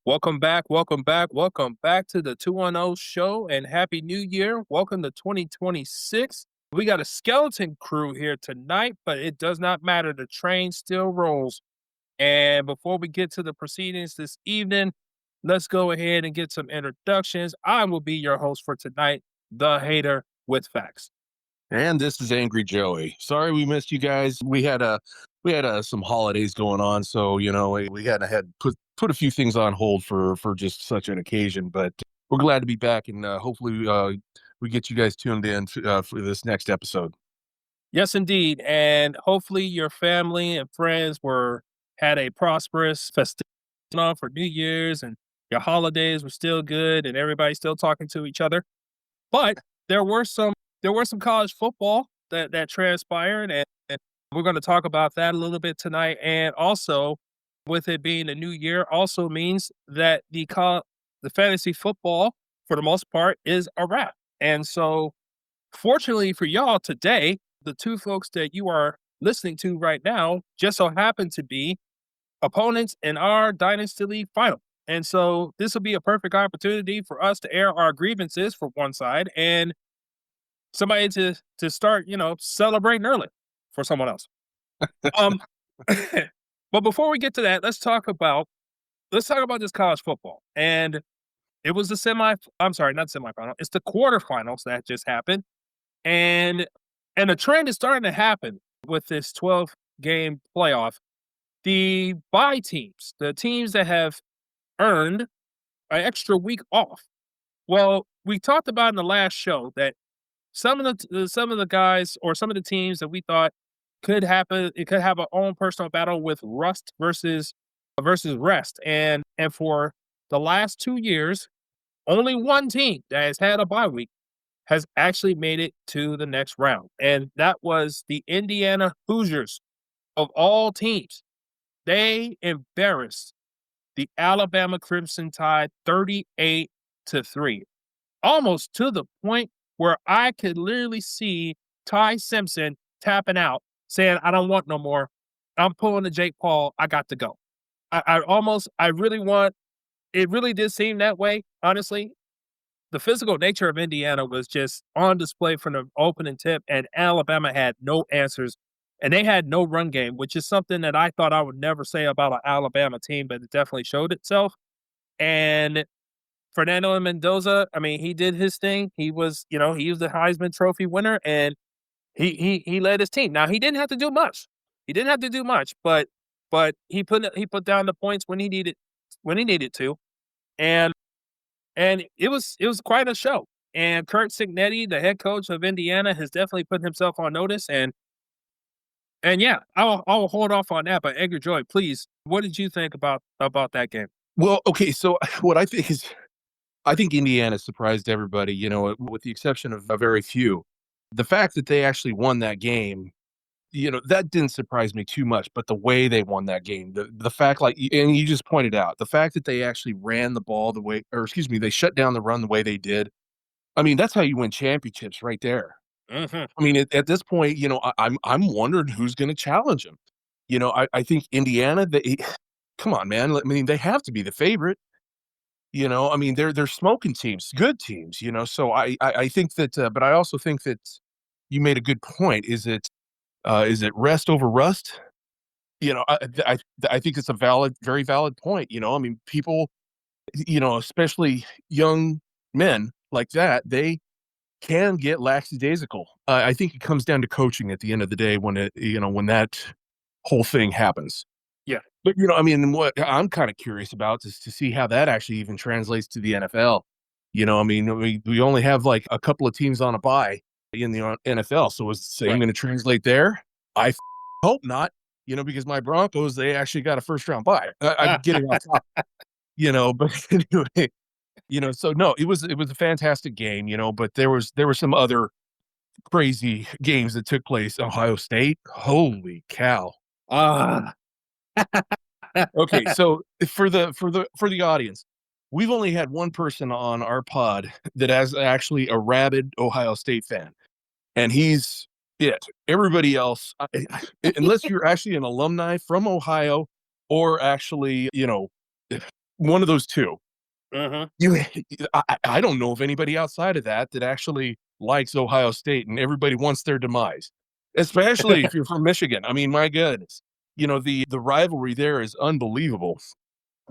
Welcome back, welcome back, welcome back to the 210 show and happy new year. Welcome to 2026. We got a skeleton crew here tonight, but it does not matter. The train still rolls. And before we get to the proceedings this evening, let's go ahead and get some introductions. I will be your host for tonight, the hater with facts. And this is Angry Joey. Sorry we missed you guys. We had some holidays going on, so we had put a few things on hold for just such an occasion. But we're glad to be back, and hopefully we get you guys tuned in for this next episode. Yes, indeed. And hopefully your family and friends had a prosperous festive for New Year's and your holidays were still good and everybody's still talking to each other. But there were some college football that transpired and we're going to talk about that a little bit tonight. And also with it being a new year also means that the fantasy football for the most part is a wrap. And so fortunately for y'all today, the two folks that you are listening to right now just so happen to be opponents in our Dynasty League final. And so this will be a perfect opportunity for us to air our grievances for one side and somebody to start, celebrating early for someone else. Um, but before we get to that, let's talk about this college football. And it was I'm sorry, not semifinal. It's the quarterfinals that just happened. And a trend is starting to happen with this 12-game playoff. The bye teams, the teams that have earned an extra week off. Well, we talked about in the last show that some of the guys or some of the teams that we thought could happen, it could have our own personal battle with rust versus rest. And for the last 2 years, only one team that has had a bye week has actually made it to the next round. And that was the Indiana Hoosiers of all teams. They embarrassed the Alabama Crimson Tide 38-3, almost to the point where I could literally see Ty Simpson tapping out, saying, I don't want no more. I'm pulling the Jake Paul. I got to go. It really did seem that way, honestly. The physical nature of Indiana was just on display from the opening tip, and Alabama had no answers, and they had no run game, which is something that I thought I would never say about an Alabama team, but it definitely showed itself. And Fernando Mendoza, I mean, he did his thing. He was the Heisman Trophy winner, and he led his team. Now he didn't have to do much. He didn't have to do much, but he put down the points when he needed to, and it was quite a show. And Curt Cignetti, the head coach of Indiana, has definitely put himself on notice. And yeah, I'll hold off on that. But Edgar Joy, please, what did you think about that game? Well, okay, so what I think Indiana surprised everybody, with the exception of a very few. The fact that they actually won that game, that didn't surprise me too much, but the way they won that game, the fact, and you just pointed out, the fact that they actually ran the ball they shut down the run the way they did. I mean, that's how you win championships right there. Mhm. I mean, at this point, I'm wondering who's going to challenge them. I think Indiana, come on, man. I mean, they have to be the favorite. I mean, they're smoking teams, good teams. So I think that, but I also think that you made a good point. Is it rest over rust? I think it's a very valid point. I mean, people, especially young men like that, they can get lackadaisical. I think it comes down to coaching at the end of the day when that whole thing happens. Yeah. But, I mean, what I'm kind of curious about is to see how that actually even translates to the NFL. I mean, we only have like a couple of teams on a bye in the NFL. So is the same Right. going to translate there? I hope not, because my Broncos, they actually got a first round bye. I'm getting off top, but anyway, so no, it was a fantastic game, but there were some other crazy games that took place. Ohio State, holy cow. Ah. Okay, so for the audience, we've only had one person on our pod that has actually a rabid Ohio State fan, and he's it. Everybody else, unless you're actually an alumni from Ohio or actually, one of those two. Mhm. You, I don't know of anybody outside of that that actually likes Ohio State, and everybody wants their demise, especially if you're from Michigan. I mean, my goodness, the rivalry there is unbelievable.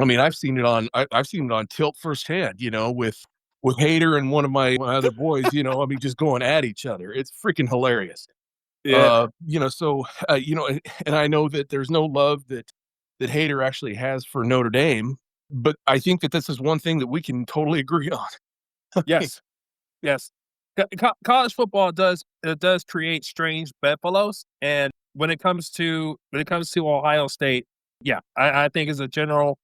I mean, I've seen it on tilt firsthand, with Hader and one of my other boys, I mean, just going at each other. It's freaking hilarious. Yeah. And I know that there's no love that Hader actually has for Notre Dame, but I think that this is one thing that we can totally agree on. Yes. Yes. College football does create strange bedfellows, and when it comes to Ohio State, yeah, I think is a general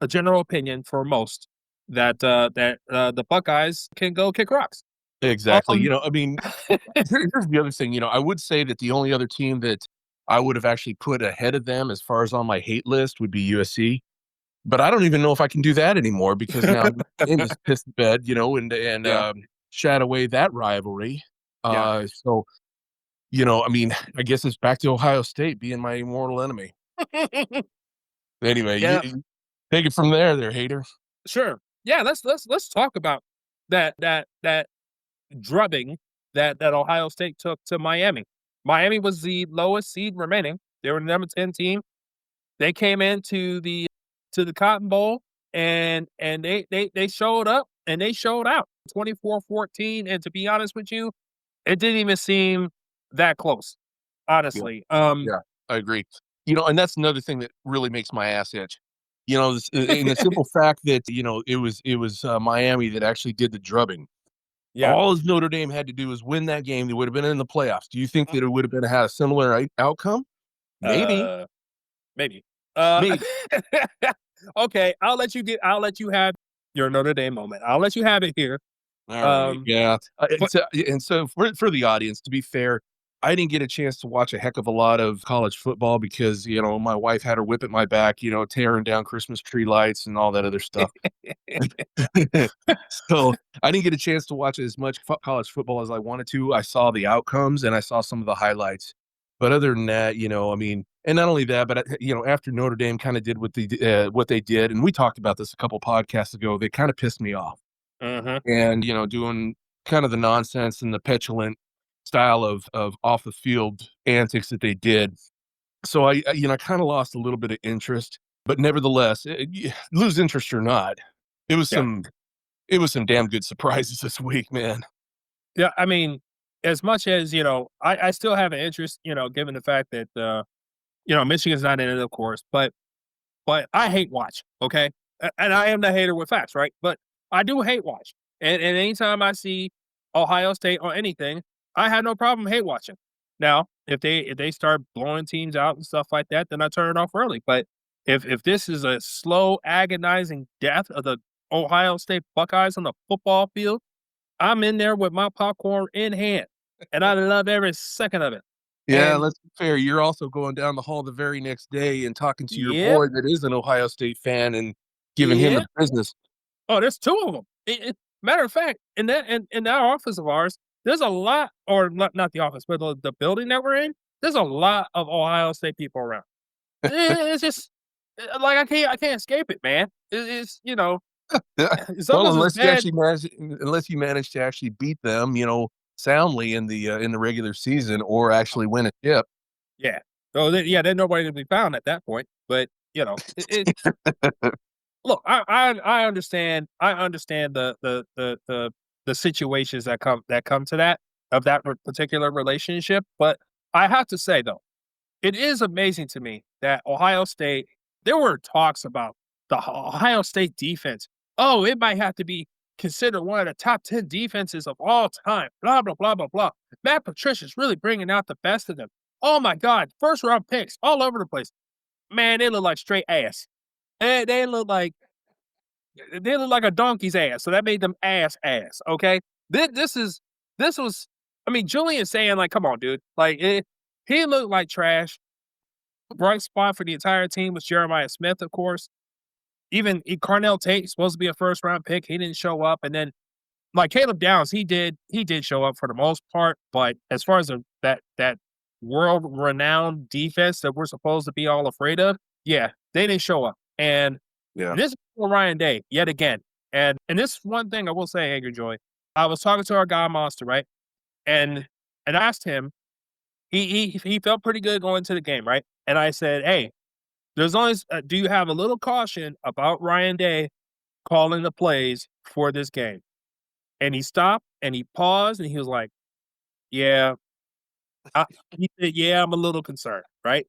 opinion for most that the Buckeyes can go kick rocks. Exactly. Um, I mean, here's the other thing. I would say that the only other team that I would have actually put ahead of them as far as on my hate list would be USC. But I don't even know if I can do that anymore because now Notre is pissed the bed, and yeah, shat away that rivalry. yeah, So I mean, I guess it's back to Ohio State being my mortal enemy. Anyway, yeah. you take it from there, hater. Sure. Yeah, let's talk about that drubbing that Ohio State took to Miami. Miami was the lowest seed remaining. They were the number 10 team. They came into the Cotton Bowl and they showed up and they showed out 24-14. And to be honest with you, it didn't even seem that close, Yeah, honestly. yeah, I agree. And that's another thing that really makes my ass itch. In the simple fact that it was Miami that actually did the drubbing. Yeah. All Notre Dame had to do was win that game. They would have been in the playoffs. Do you think that it would have had a similar outcome? Maybe, Uh, maybe. Uh, maybe. okay, I'll let you have your Notre Dame moment. I'll let you have it here. All right, Um, yeah. but And so for the audience, to be fair, I didn't get a chance to watch a heck of a lot of college football because my wife had her whip at my back, tearing down Christmas tree lights and all that other stuff. So I didn't get a chance to watch as much college football as I wanted to. I saw the outcomes and I saw some of the highlights. But other than that, I mean, and not only that, but after Notre Dame kind of did what they did, and we talked about this a couple podcasts ago, they kind of pissed me off. mhm, And doing kind of the nonsense and the petulant style of off the field antics that they did. So I kind of lost a little bit of interest, but nevertheless, lose interest or not, it was yeah. some it was some damn good surprises this week, man. Yeah, I mean, as much as, I still have an interest, given the fact that, Michigan's not in it, of course, but I hate watch, okay? And I am the hater with facts, right? But I do hate watch. And anytime I see Ohio State or anything, I have no problem hate watching. Now, if they start blowing teams out and stuff like that, then I turn it off early. But if this is a slow, agonizing death of the Ohio State Buckeyes on the football field, I'm in there with my popcorn in hand, and I love every second of it. Yeah, And let's be fair. You're also going down the hall the very next day and talking to your yep, boy that is an Ohio State fan and giving him the yep. business. Oh, there's 2 of them. Matter of fact, in that office of ours, there's a lot or not the office, but the building that we're in, there's a lot of Ohio State people around. It's just, like, I can't escape it, man. It's, it's Well, almost as bad. unless you manage to actually beat them, soundly in the regular season or actually win a chip. Yeah. So, yeah, there's nobody to be found at that point, but, it look, I understand the situations that come to that of that particular relationship, but I have to say though, it is amazing to me that Ohio State there were talks about the Ohio State defense. Oh, it might have to be considered one of the top 10 defenses of all time. Blah blah blah blah blah. Matt Patricia's really bringing out the best of them. Oh my God, first round picks all over the place. Man, they look like straight ass. They look like a donkey's ass, so that made them ass, okay? This was I mean, Julian saying, like, "Come on, dude." Like, he looked like trash. Bright spot for the entire team was Jeremiah Smith, of course. Even Carnell Tate, supposed to be a first-round pick, he didn't show up, and then, like, Caleb Downs, he did show up for the most part, but as far as that world-renowned defense that we're supposed to be all afraid of, yeah, they didn't show up, and Yeah. And this is for Ryan Day yet again. And this one thing I will say, Angry Joy, I was talking to our guy Monster, right? And I asked him, he felt pretty good going into the game, right? And I said, hey, there's always do you have a little caution about Ryan Day calling the plays for this game? And he stopped and he paused and he was like, yeah. He said, yeah, I'm a little concerned, right?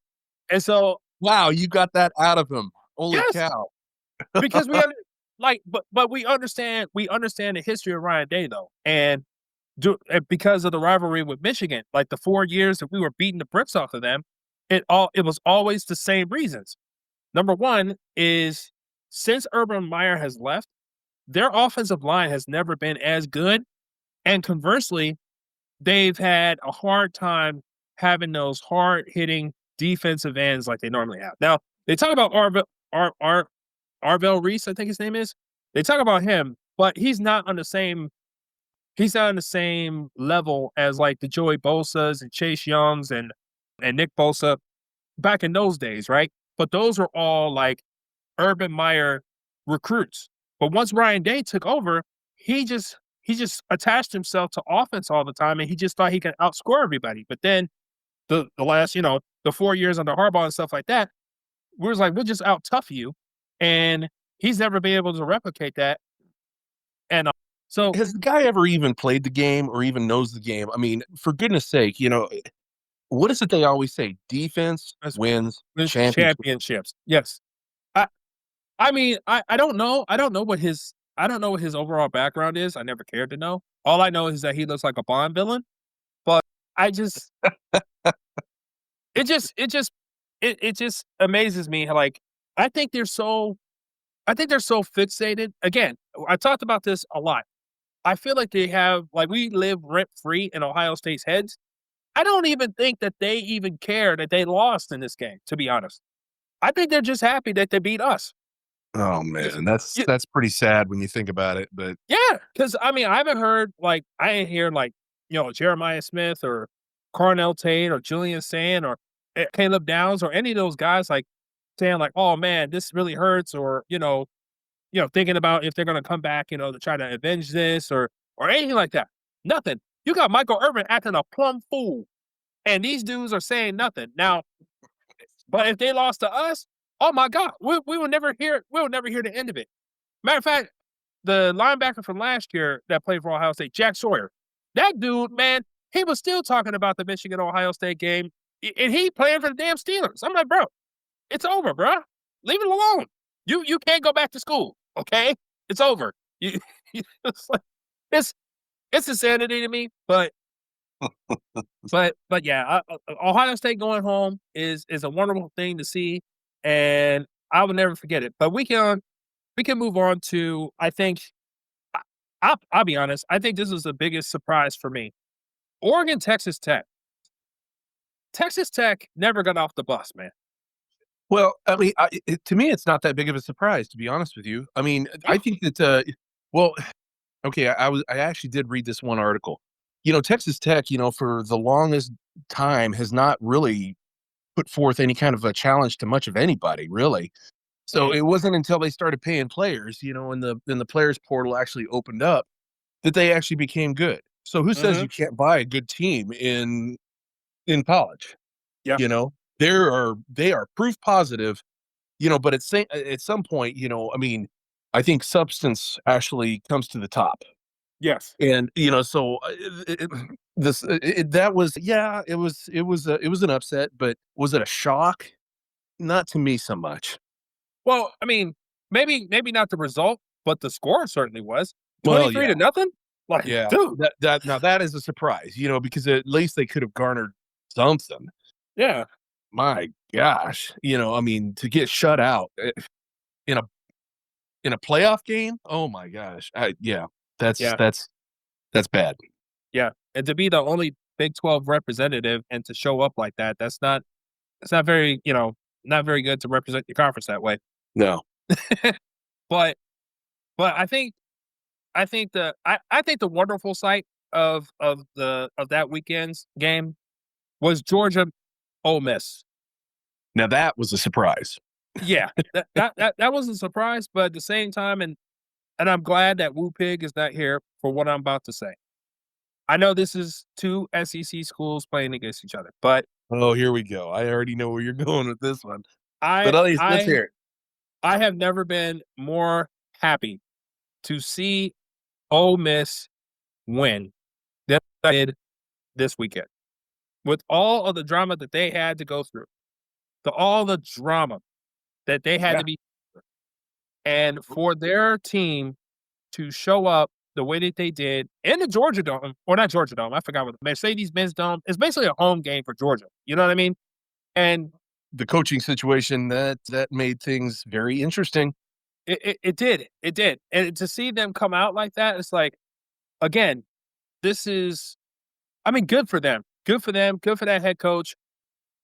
And so, Wow, you got that out of him. Holy yes, cow. because but we understand the history of Ryan Day though, and because of the rivalry with Michigan, like the 4 years that we were beating the bricks off of them, it was always the same reasons. Number one is since Urban Meyer has left, their offensive line has never been as good, and conversely, they've had a hard time having those hard hitting defensive ends like they normally have. Now they talk about Arvell Reese, I think his name is. They talk about him, but he's not on the same level as like the Joey Bosa's and Chase Youngs and Nick Bosa back in those days, right? But those are all like Urban Meyer recruits. But once Ryan Day took over, he just attached himself to offense all the time, and he just thought he could outscore everybody. But then the last, the 4 years under Harbaugh and stuff like that, we was like, we'll just out tough you, and he's never been able to replicate that. And so Has the guy ever even played the game or even knows the game? I mean, for goodness sake, what is it they always say? Defense that's wins wins championship. championships. Yes. I I mean, I don't know. I don't know what his overall background is. I never cared to know. All I know is that he looks like a Bond villain. But I just it just amazes me how, like, I think they're so fixated. Again, I talked about this a lot. I feel like we live rent free in Ohio State's heads. I don't even think that they even care that they lost in this game, to be honest. I think they're just happy that they beat us. Oh Just man, that's y that's pretty sad when you think about it. But Yeah, because I mean, I ain't hear, like, Jeremiah Smith or Carnell Tate or Julian Sand or Caleb Downs or any of those guys, like, saying like, "Oh, man, this really hurts," or, thinking about if they're gonna come back, to try to avenge this or anything like that. Nothing. You got Michael Irvin acting a plumb fool, and these dudes are saying nothing. Now, but if they lost to us, oh my god, we will never hear the end of it. Matter of fact, the linebacker from last year that played for Ohio State, Jack Sawyer, that dude, man, he was still talking about the Michigan Ohio State game, and he playing for the damn Steelers. I'm like, bro, it's over, bro. Leave it alone. You can't go back to school, okay? It's over. It's like, it's it's insanity to me, but yeah, Ohio State going home is a wonderful thing to see, and I will never forget it. But we can move on to, I think, I'll be honest. I think this is the biggest surprise for me. Oregon, Texas Tech. Texas Tech never got off the bus, man. well, I mean, to me, it's not that big of a surprise, to be honest with you. I mean, I Yeah. think that well, okay, I actually did read this one article. Texas Tech, for the longest time has not really put forth any kind of a challenge to much of anybody, really. So Mhm, it wasn't until they started paying players, and the players portal actually opened up that they actually became good. So who says mhm. you can't buy a good team in college? Yeah. You know, they are proof positive, but at some point, I mean, I think substance actually comes to the top. Yes. And, so that was, yeah, it was an upset, but was it a shock? Not to me so much. Well, I mean, maybe not the result, but the score certainly was Well, 23 yeah. to nothing. Like, Yeah, dude. that now that is a surprise, because at least they could have garnered something. Yeah. My gosh, I mean, to get shut out in a in a playoff game, oh my gosh, yeah, that's Yeah. that's that's bad. Yeah. And to be the only Big 12 representative and to show up like that, it's not very, not very good to represent your conference that way. No, But I think the wonderful sight of that weekend's game was Georgia Ole Miss. now that was a surprise. Yeah, that was a surprise, but at the same time, and I'm glad that Woo Pig is not here for what I'm about to say. I know this is 2 SEC schools playing against each other, but Oh, here we go. I already know where you're going with this one. I But at least let's I hear it. I have never been more happy to see Ole Miss win than I did this weekend. With all of the drama that they had to go through, all the drama that they had Yeah. to be, and for their team to show up the way that they did in the Georgia Dome, or not Georgia Dome, I forgot what the Mercedes-Benz Dome. It's basically a home game for Georgia. You know what I mean? And The coaching situation that made things very interesting. it did. And to see them come out like that, it's like, again, this is, I mean, good for them. Good for them. Good for that head coach.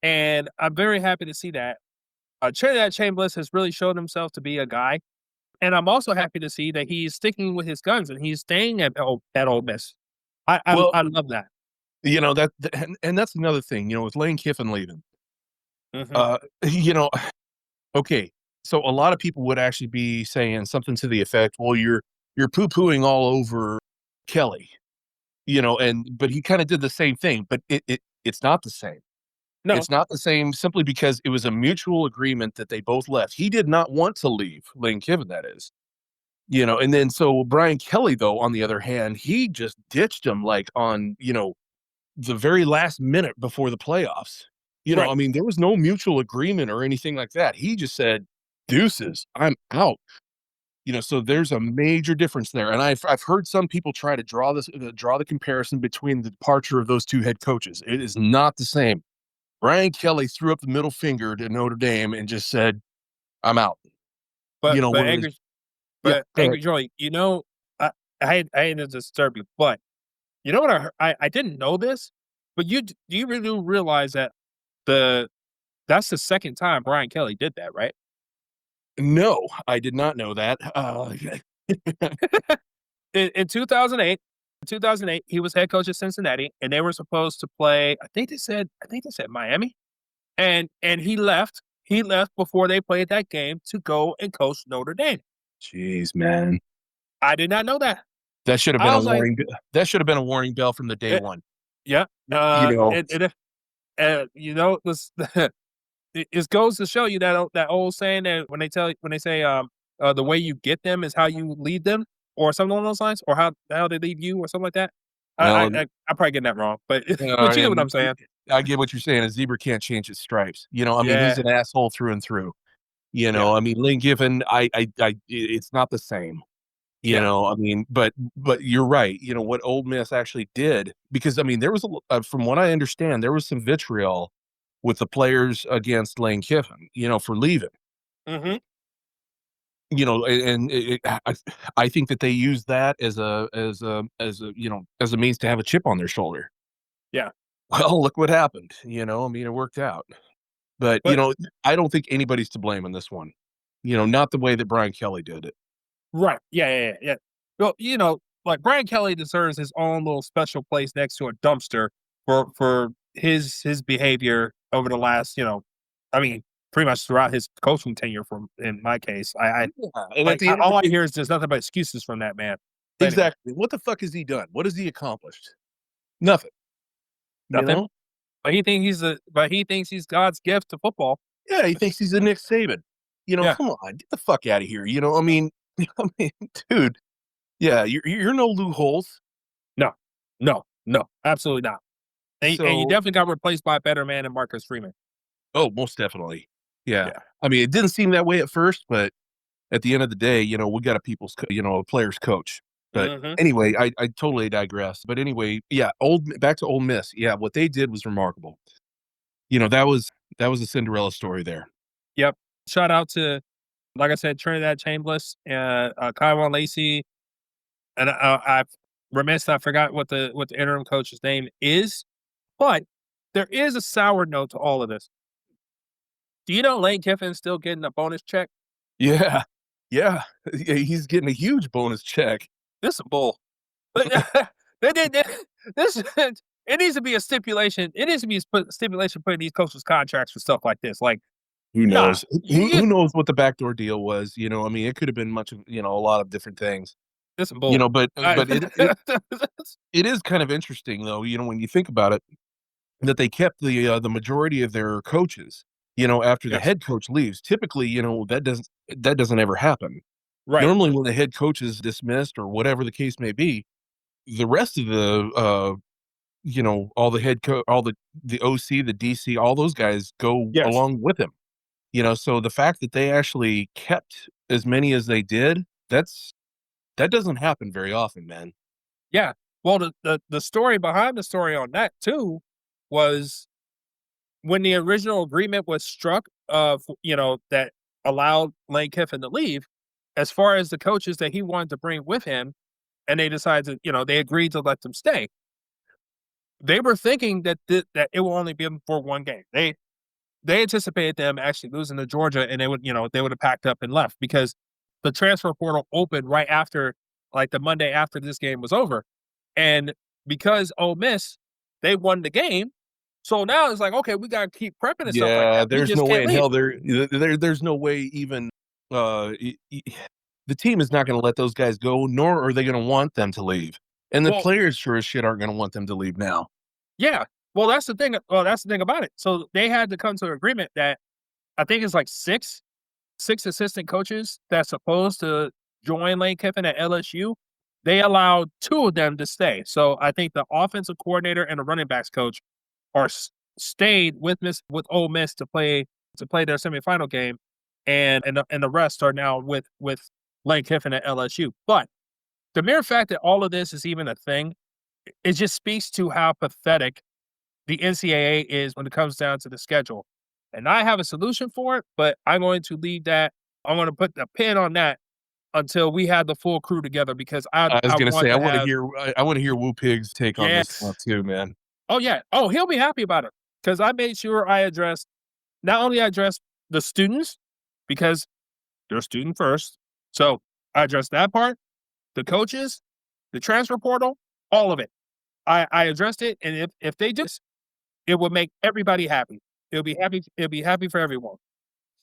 And I'm very happy to see that. Trinidad Chambliss has really shown himself to be a guy. And I'm also happy to see that he's sticking with his guns and he's staying at Ole Miss. Well, I love that. that and that's another thing, with Lane Kiffin leaving. Mhm. Uh, you know, okay, so a lot of people would actually be saying something to the effect, "Well, you're poo-pooing all over Kelly," and but he kinda did the same thing, but it's not the same. No, It's not the same simply because it was a mutual agreement that they both left. He did not want to leave, Lane Kiffin, that is. And then so Brian Kelly, though, on the other hand, he just ditched him like on, the very last minute before the playoffs. right. I mean, there was no mutual agreement or anything like that. He just said, "Deuces, I'm out." So there's a major difference there. And I've heard some people try to draw the comparison between the departure of those two head coaches. It is not the same. Brian Kelly threw up the middle finger to Notre Dame and just said, "I'm out." But Whereas, yeah, go ahead. Angry Joey, I hate to disturb you, but you know what I heard? I didn't know this, but do you really do realize that the that's the second time Brian Kelly did that, right? No, I did not know that. In 2008, he was head coach at Cincinnati, and they were supposed to play. I think they said Miami, and he left. He left before they played that game to go and coach Notre Dame. Jeez, man. I did not know that. That should have been I a was like, warning that should have been a warning bell from the day eh, one. yeah, You know? this it goes to show you that old saying that when they say the way you get them is how you lead them, or something along those lines, or how they leave you, or something like that. Well, I'm probably getting that wrong, but but you get what I'm and saying. I get what you're saying. A zebra can't change its stripes. I mean, he's Yeah, an asshole through and through. yeah, I mean, Lane Kiffin, it's not the same. yeah. I mean, but you're right. What Old Miss actually did, because I mean, there was from what I understand, there was some vitriol with the players against Lane Kiffin, for leaving. Hmm. And I think that they use that as a means to have a chip on their shoulder. Yeah, Well, look what happened. I mean, it worked out. But but I don't think anybody's to blame in this one. Not the way that Brian Kelly did it. right, yeah. Well, like Brian Kelly deserves his own little special place next to a dumpster for his behavior over the last, I mean, pretty much throughout his coaching tenure. From in my case, I Yeah, and at like the end of all the I day, hear is there's nothing but excuses from that man. But anyway, exactly. What the fuck has he done? What has he accomplished? Nothing. You nothing. know? But he thinks he's God's gift to football. Yeah, he thinks he's a Nick Saban. Yeah. Come on, get the fuck out of here. I mean, I mean, dude. Yeah, you're no loopholes. No, no, absolutely not. And you So, definitely got replaced by a better man than Marcus Freeman. oh, most definitely. Yeah. Yeah. I mean, it didn't seem that way at first, but at the end of the day, we got a player's coach. But Hmm. anyway, I totally digress. But anyway, yeah, back to Ole Miss. Yeah, what they did was remarkable. That was a Cinderella story there. Yep. Shout out to, like I said, Trinidad Chambliss, Kyle Lacey, and I've remiss I forgot what the interim coach's name is, but there is a sour note to all of this. Do you know Lane Kiffin's still getting a bonus check? Yeah. Yeah. Yeah, he's getting a huge bonus check. This is bull. But they this it needs to be a stipulation. It needs to be a stipulation put in these coaches' contracts for stuff like this. Like Who Nah, knows? Who knows what the backdoor deal was? You know, I mean, it could have been much of, a lot of different things. it's some You bull. know, but I it is kind of interesting though. You know, when you think about it, that they kept the majority of their coaches. You know, after the Yes, head coach leaves, typically, that doesn't ever happen. right. Normally, when the head coach is dismissed or whatever the case may be, the rest of all the all the OC, the DC, all those guys go Yes. along with him. You know, so the fact that they actually kept as many as they did, that doesn't happen very often, man. Yeah. Well, the story behind the story on that too was when the original agreement was struck, that allowed Lane Kiffin to leave, as far as the coaches that he wanted to bring with him, and they decided, they agreed to let them stay. They were thinking that that it will only be for one game. They anticipated them actually losing to Georgia, and they would have packed up and left because the transfer portal opened right after, like the Monday after this game was over, and because Ole Miss, they won the game, so now it's like, okay, we gotta keep prepping and stuff like Yeah, that. We there's just no way can't in leave. hell there's no way even the team is not going to let those guys go, nor are they going to want them to leave. And the Well, players sure as shit aren't going to want them to leave now. yeah. Well, that's the thing. Well, that's the thing about it. So they had to come to an agreement that I think it's like six assistant coaches that's supposed to join Lane Kiffin at LSU. They allowed two of them to stay. So I think the offensive coordinator and the running backs coach are stayed with Ole Miss to play their semifinal game, and the rest are now with Lane Kiffin at LSU. But the mere fact that all of this is even a thing, it just speaks to how pathetic the NCAA is when it comes down to the schedule. And I have a solution for it, but I'm going to leave that. I'm going to put the pin on that until we have the full crew together because I I was I going to want say to have. I want to hear Woo Pig's take on this Yes. stuff too, man. Oh yeah. Oh, he'll be happy about it because I made sure I addressed not only I addressed the students because they're student first. So I addressed that part, the coaches, the transfer portal, all of it. I addressed it, and if they do, it would make everybody happy. It'll be happy. It'll be happy for everyone.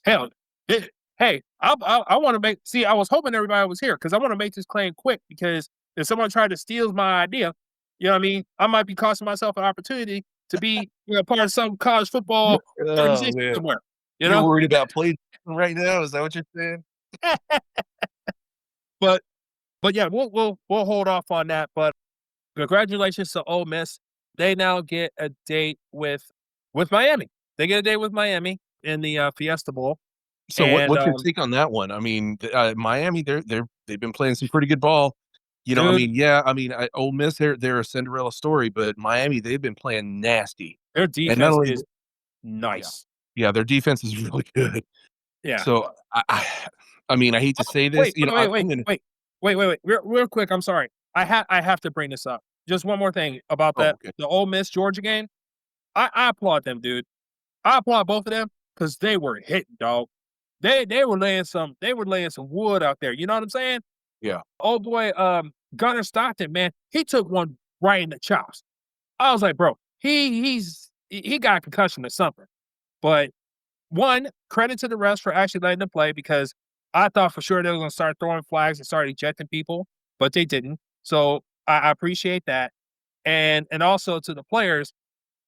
Hell, hey, I want to make. See, I was hoping everybody was here because I want to make this claim quick because if someone tried to steal my idea, you know what I mean, I might be costing myself an opportunity to be part of some college football Oh organization man, somewhere. You you're know, worried about play right now? Is that what you're saying? but yeah, we'll hold off on that. But congratulations to Ole Miss. They now get a date with Miami. They get a date with Miami in the Fiesta Bowl, So and what's your take on that one? I mean, Miami, they've been playing some pretty good ball. You know, I dude, mean, yeah, I mean, Ole Miss, they're a Cinderella story, but Miami, they've been playing nasty, their and not defense only, is yeah, nice. yeah, their defense is really good. Yeah. So I mean, I hate to Oh, say this, wait, wait, wait, wait, I'm gonna. wait, real quick. I'm sorry. I have to bring this up. Just one more thing about Oh, that okay. the Ole Miss Georgia game. I applaud them, dude. I applaud both of them because they were hitting, dog. They were laying some wood out there. You know what I'm saying? Yeah. Oh boy, Gunner Stockton, man, he took one right in the chops. I was like, bro, he got a concussion or something. But one, credit to the refs for actually letting them play because I thought for sure they were going to start throwing flags and start ejecting people, but they didn't. So I appreciate that, and also to the players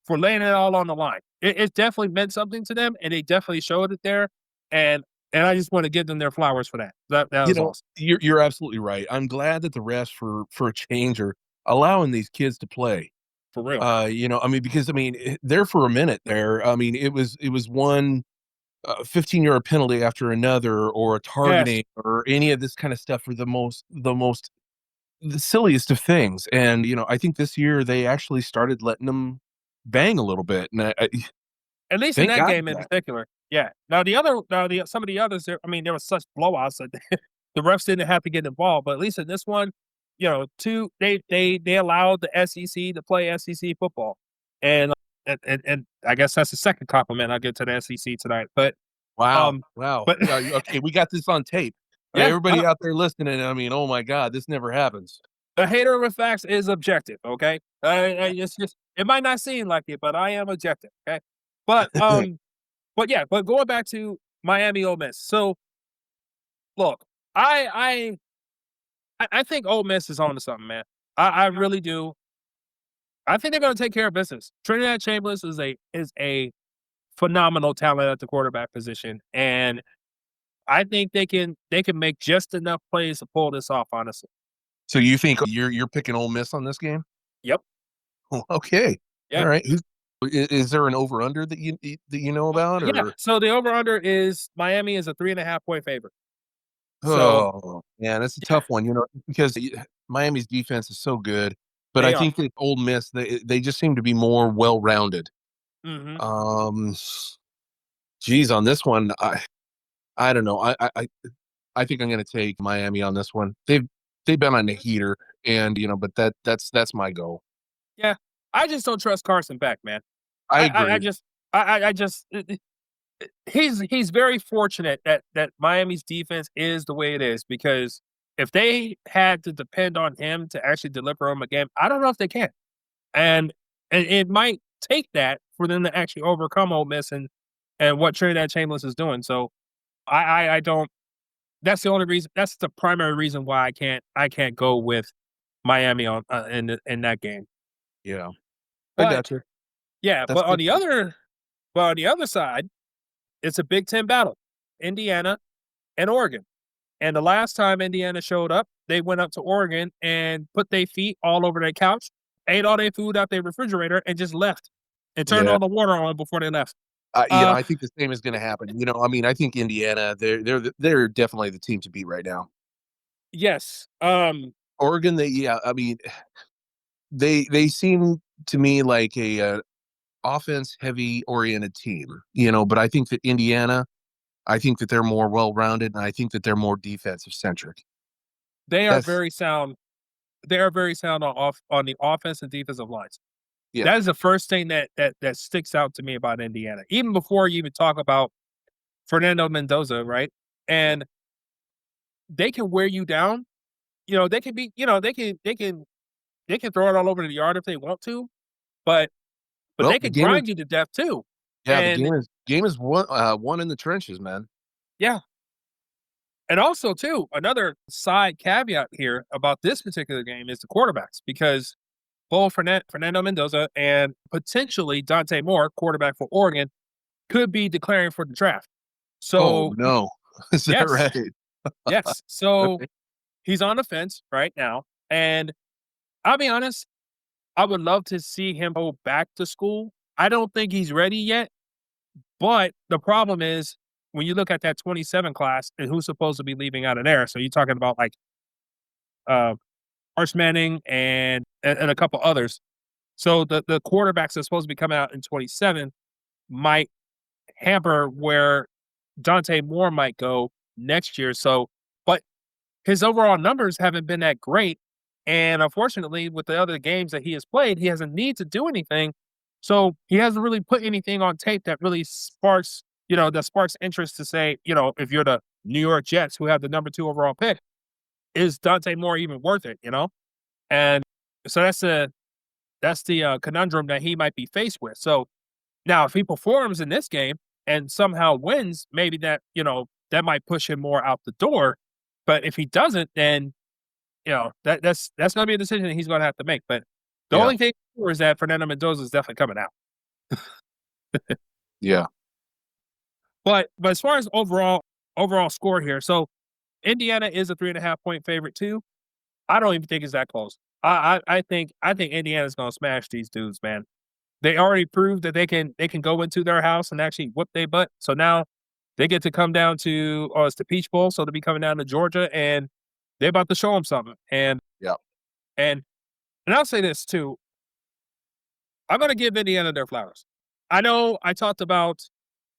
for laying it all on the line. It definitely meant something to them, and they definitely showed it there. And and I just want to give them their flowers for that. That You was know, awesome you're absolutely right. I'm glad that the refs for a change are allowing these kids to play. for real. I mean, because I mean, there for a minute there, I mean, it was one 15-yard penalty after another, or a Yes, targeting, or any of this kind of stuff for the silliest of things. And I think this year they actually started letting them bang a little bit, and I at least in thank that God game for in that. particular. Yeah. Now the some of the others, I mean, there was such blowouts that the refs didn't have to get involved. But at least in this one, they allowed the SEC to play SEC football, and and I guess that's the second compliment I get to the SEC tonight. But Wow, um, wow. but Yeah, okay, we got this on tape. yeah, Everybody out there listening, I mean, oh my God, this never happens. a hater with facts is objective. Okay, it's just it might not seem like it, but I am objective. Okay, but but going back to Miami Ole Miss. So look, I I think Ole Miss is on to something, man. I really do. I think they're going to take care of business. Trinidad Chambers is a phenomenal talent at the quarterback position, and I think they can make just enough plays to pull this off. Honestly, So you think you're picking Ole Miss on this game? yep, Okay. All yeah, right. Is there an over under that you know about yeah. or So the over under is Miami is a 3.5 point favorite. So oh man, that's a yeah, tough one, because Miami's defense is so good, but I they are. think that Ole Miss they just seem to be more well rounded. Hmm. Um, geez, on this one, I don't know. I think I'm going to take Miami on this one. They've been on the heater, and but that's my goal. Yeah, I just don't trust Carson Beck, man. I I agree. just I just he's very fortunate that Miami's defense is the way it is because if they had to depend on him to actually deliver him a game, I don't know if they can. And it might take that for them to actually overcome Ole Miss and what Trinidad Chambers is doing. So I don't. That's the only reason. That's the primary reason why I can't go with Miami on in that game. Yeah, I But got you. yeah, That's good. but on the other side, it's a Big Ten battle, Indiana and Oregon. And the last time Indiana showed up, they went up to Oregon and put their feet all over their couch, ate all their food out their refrigerator, and just left and turned Yeah. all the water on before they left. You know, Uh, I think the same is going to happen. I mean, I think Indiana, they're definitely the team to beat right now. yes. Oregon, yeah, I mean, they seem to me like a offense heavy oriented team, but I think that Indiana, I think that they're more well rounded, and I think that they're more defensive centric. They are That's very sound. They are very sound on the offense and defensive lines. yeah, That is the first thing that sticks out to me about Indiana, even before you even talk about Fernando Mendoza, right? And they can wear you down. They can be, they can throw it all over the yard if they want to, but well, they the can game is grind you to death too. yeah, the And game is one in the trenches, man. yeah, and also too, another side caveat here about this particular game is the quarterbacks because both Fernando Mendoza and potentially Dante Moore, quarterback for Oregon, could be declaring for the draft. Oh So no, is that yes, right? yes. So Okay. he's on the fence right now, and I'll be honest, I would love to see him go back to school. I don't think he's ready yet, but the problem is when you look at that 27 class and who's supposed to be leaving out of there. So you're talking about like uh Arch Manning and a couple others. So the quarterbacks that are supposed to be coming out in 27 might hamper where Dante Moore might go next year. So, but his overall numbers haven't been that great. And unfortunately, with the other games that he has played, he hasn't need to do anything. So he hasn't really put anything on tape that really sparks interest to say, if you're the New York Jets who have the number 2 overall pick, is Dante Moore even worth it? And so that's the conundrum that he might be faced with. So now, if he performs in this game and somehow wins, maybe that might push him more out the door. But if he doesn't, then that's going to be a decision that he's going to have to make. But the Yeah, only thing sure is that Fernando Mendoza is definitely coming out. yeah. But as far as overall score here, so Indiana is a 3.5 point favorite too. I don't even think it's that close. I think Indiana's going to smash these dudes, man. They already proved that they can go into their house and actually whip their butt. So now they get to come down to it's the Peach Bowl, so they'll be coming down to Georgia, and they're about to show them something. Yeah. And and I'll say this too. I'm going to give Indiana their flowers. I know I talked about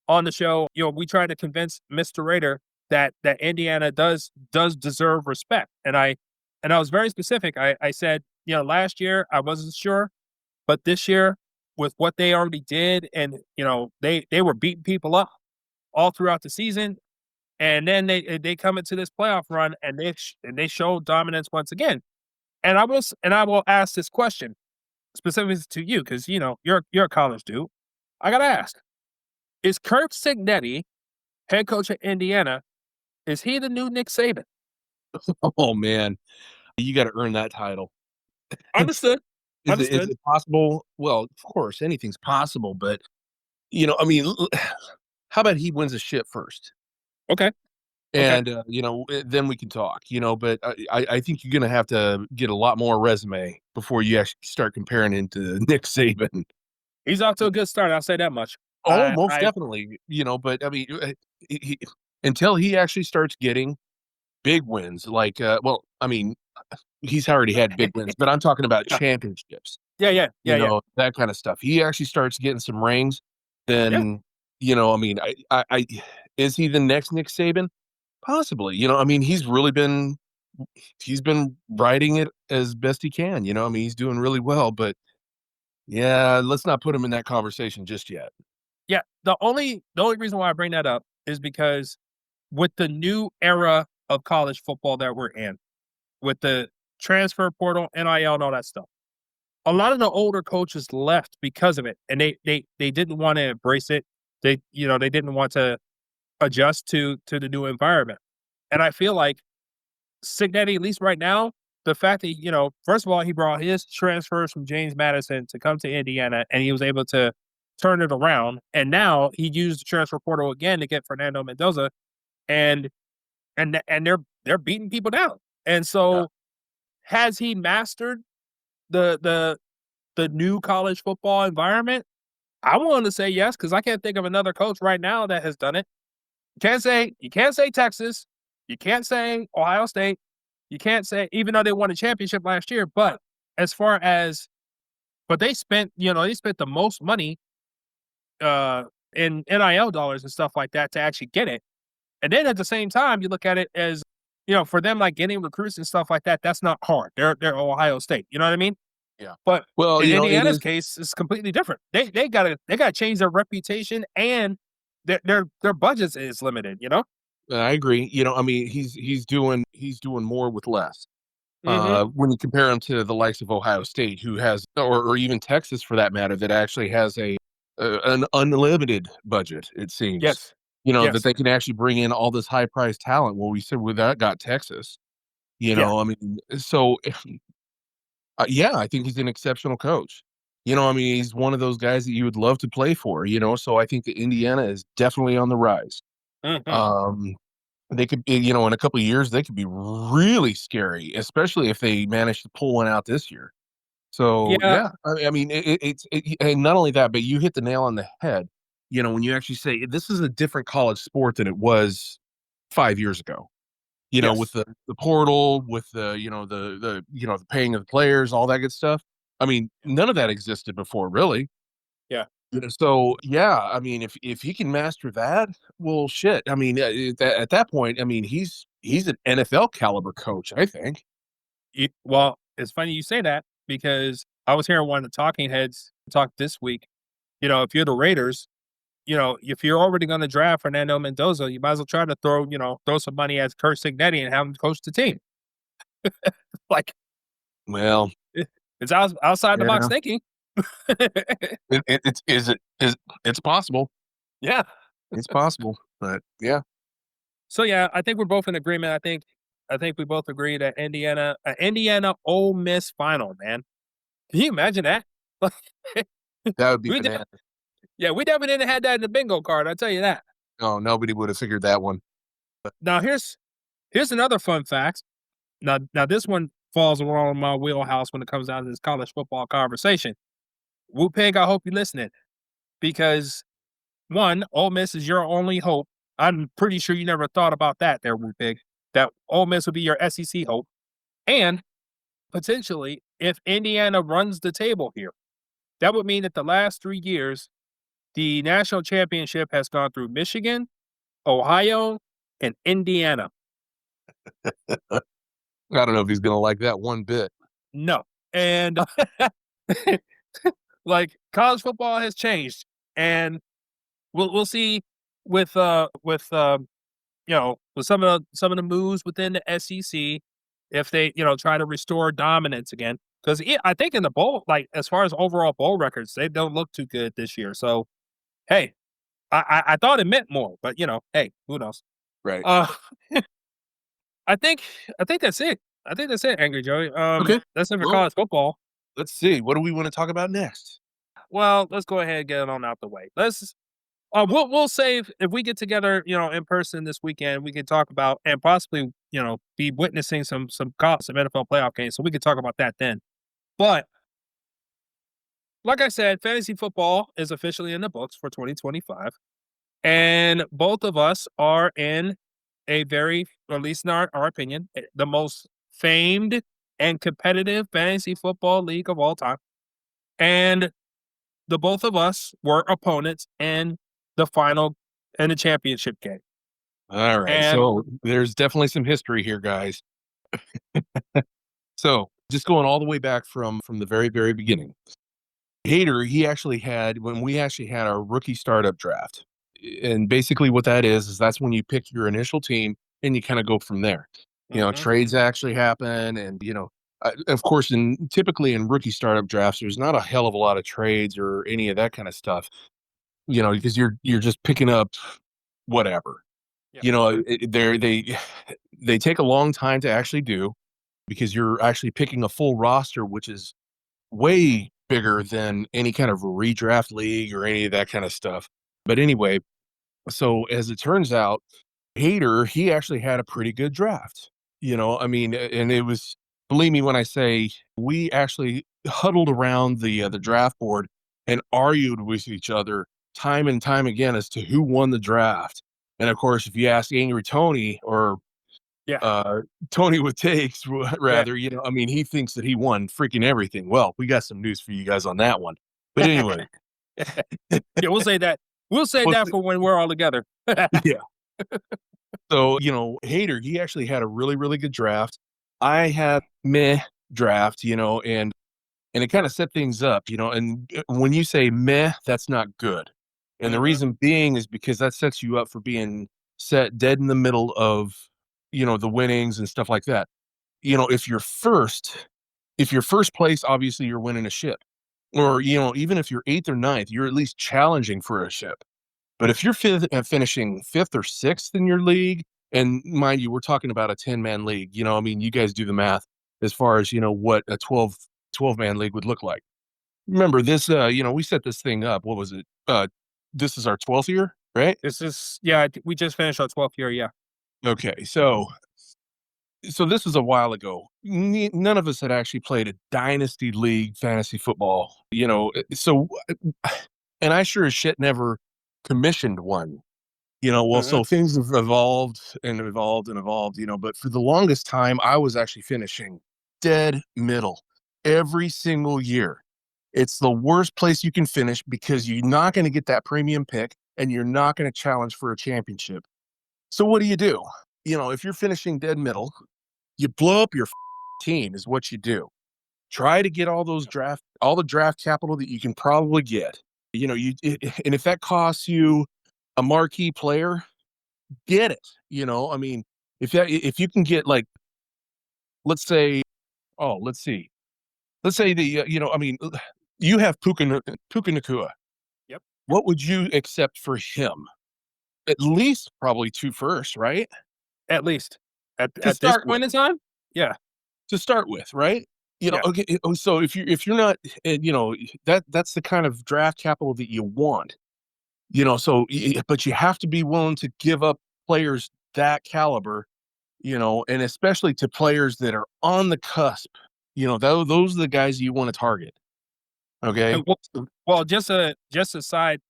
on the show. We tried to convince Mr. Raider that Indiana does deserve respect, and I was very specific. I said last year I wasn't sure, but this year with what they already did, and they were beating people up all throughout the season, and then they come into this playoff run and they show dominance once again. And I will ask this question specifically to you because you're a college dude. I gotta ask: Is Curt Cignetti, head coach at Indiana, is he the new Nick Saban? Oh man, you got to earn that title. Understood. Is Understood. it possible? Well, of course, anything's possible, but I mean, how about he wins a ship first, Okay. Okay. and then we can talk. But I think you're gonna have to get a lot more resume before you actually start comparing him to Nick Saban. He's off to a good start. I'll say that much. Oh, most definitely. But I mean, until he actually starts getting big wins, like, well, I mean, he's already had big wins, but I'm talking about Yeah. championships. Yeah. Yeah. Yeah. Yeah. That kind of stuff. He actually starts getting some rings, Yeah. then, I mean, I is he the next Nick Saban? Possibly. I mean, he's been riding it as best he can. I mean, he's doing really well, but yeah, let's not put him in that conversation just yet. Yeah. The only reason why I bring that up is because with the new era of college football that we're in, with the transfer portal, NIL, and all that stuff, a lot of the older coaches left because of it, and they didn't want to embrace it. They didn't want to adjust to the new environment. And I feel like Cignetti, at least right now, the fact that first of all, he brought his transfers from James Madison to come to Indiana, and he was able to turn it around. And now he used the transfer portal again to get Fernando Mendoza, and they're beating people down. And Yeah. so, has he mastered the new college football environment? I want to say yes, because I can't think of another coach right now that has done it. You can't say Texas, you can't say Ohio State, you can't say, even though they won a championship last year, but as far as but they spent the most money in NIL dollars and stuff like that to actually get it. And then at the same time, you look at it as, for them, like getting recruits and stuff like that, that's not hard. They're Ohio State. You know what I mean? Yeah. But Well, in it Indiana's is. case, it's completely different. They gotta change their reputation, and their budget is limited. I agree. I mean, he's doing more with less. Mhm. When you compare him to the likes of Ohio State, who has, or even Texas for that matter, that actually has an unlimited budget, it seems. Yes. That Yes. they can actually bring in all this high priced talent. Well, we said with that got Texas. Yeah. I mean, so yeah, I think he's an exceptional coach. I mean, he's one of those guys that you would love to play for. So I think that Indiana is definitely on the rise. Mhm. Um, they could, in a couple of years, they could be really scary, especially if they manage to pull one out this year. So Yeah. yeah, I mean, and not only that, but you hit the nail on the head. When you actually say this is a different college sport than it was 5 years ago. With Yes. the portal, with the paying of the players, all that good stuff. I mean, none of that existed before, really. Yeah. So yeah, I mean, if he can master that, well, shit. I mean, at that point, I mean, he's an NFL caliber coach, I think. Well, it's funny you say that, because I was hearing one of the talking heads talk this week. If you're the Raiders, if you're already going to draft Fernando Mendoza, you might as well try to throw some money at Curt Cignetti and have him coach the team. Like, Well, it's outside the box yeah, thinking. it's possible. Yeah. It's possible, but yeah, So yeah, I think we're both in agreement. I think we both agree that Indiana Ole Miss final, man. Can you imagine that? that would be we de- bananas. yeah, we definitely didn't have that in the bingo card. I tell you that. No, nobody would have figured that one. Now here's another fun fact. Now this one falls around my wheelhouse when it comes down to this college football conversation. Woo Pig, I hope you're listening, because one, Ole Miss is your only hope. I'm pretty sure you never thought about that there, Woo Pig. That Ole Miss would be your SEC hope. And potentially, if Indiana runs the table here, that would mean that the last 3 years, the national championship has gone through Michigan, Ohio, and Indiana. I don't know if he's gonna like that one bit. No. And like, college football has changed. And we'll see with some of the moves within the SEC, if they try to restore dominance again. Because I think in the bowl, like as far as overall bowl records, they don't look too good this year. So hey, I thought it meant more, but hey, who knows? Right. Uh, I think I think that's it. I think that's it, Angry Joey. Okay. That's it for Well, college football. let's see. What do we want to talk about next? Well, let's go ahead and get it on out the way. We'll save if we get together, in person this weekend. We can talk about and possibly, be witnessing some NFL playoff games, so we can talk about that then. But like I said, fantasy football is officially in the books for 2025, and both of us are in a very, or at least in our opinion, the most famed and competitive fantasy football league of all time. And the both of us were opponents in the final and the championship game. All right. And So there's definitely some history here, guys. So just going all the way back from the very, very beginning. Hader, he actually had when we actually had our rookie startup draft. And basically what that is that's when you pick your initial team and you kind of go from there. Mhm. Trades actually happen and of course typically in rookie startup drafts there's not a hell of a lot of trades or any of that kind of stuff. Because you're just picking up whatever. Yeah. They take a long time to actually do because you're actually picking a full roster, which is way bigger than any kind of redraft league or any of that kind of stuff. But anyway, so as it turns out, Hader, he actually had a pretty good draft. And it was, believe me when I say we actually huddled around the draft board and argued with each other time and time again as to who won the draft. And of course, if you ask Angry Tony or Yeah. Tony with takes, Yeah. rather, he thinks that he won freaking everything. Well, we got some news for you guys on that one. But anyway, Yeah, we'll say that. We'll say well, that for when we're all together. yeah. So, Hader, he actually had a really, really good draft. I had meh draft, and it kind of set things up, and when you say meh, that's not good. And the Mhm. reason being is because that sets you up for being set dead in the middle of, the winnings and stuff like that. If you're first place, obviously you're winning a ship. Or, even if you're eighth or ninth, you're at least challenging for a ship. But if you're finishing fifth or sixth in your league, and mind you, we're talking about a 10-man league, you guys do the math as far as, what a 12-man league would look like. Remember this, we set this thing up. What was it? This is our 12th year, right? We just finished our 12th year, yeah. Okay. So this was a while ago. None of us had actually played a dynasty league fantasy football, and I sure as shit never commissioned one. Mhm. So things have evolved and evolved and evolved, but for the longest time, I was actually finishing dead middle every single year. It's the worst place you can finish because you're not going to get that premium pick and you're not going to challenge for a championship. So what do? If you're finishing dead middle, you blow up your team is what you do. Try to get all the draft capital that you can probably get. And if that costs you a marquee player, get it. If you can get like, let's say, oh, let's say you have Puka Nakua. Yep. What would you accept for him? At least probably 2 firsts, right? At least. To At this start with. point in time? Yeah. To start with, right? Yeah. Okay. So if you're not, that's the kind of draft capital that you want. But you have to be willing to give up players that caliber, and especially to players that are on the cusp. Those are the guys you want to target. Okay. And well, just a side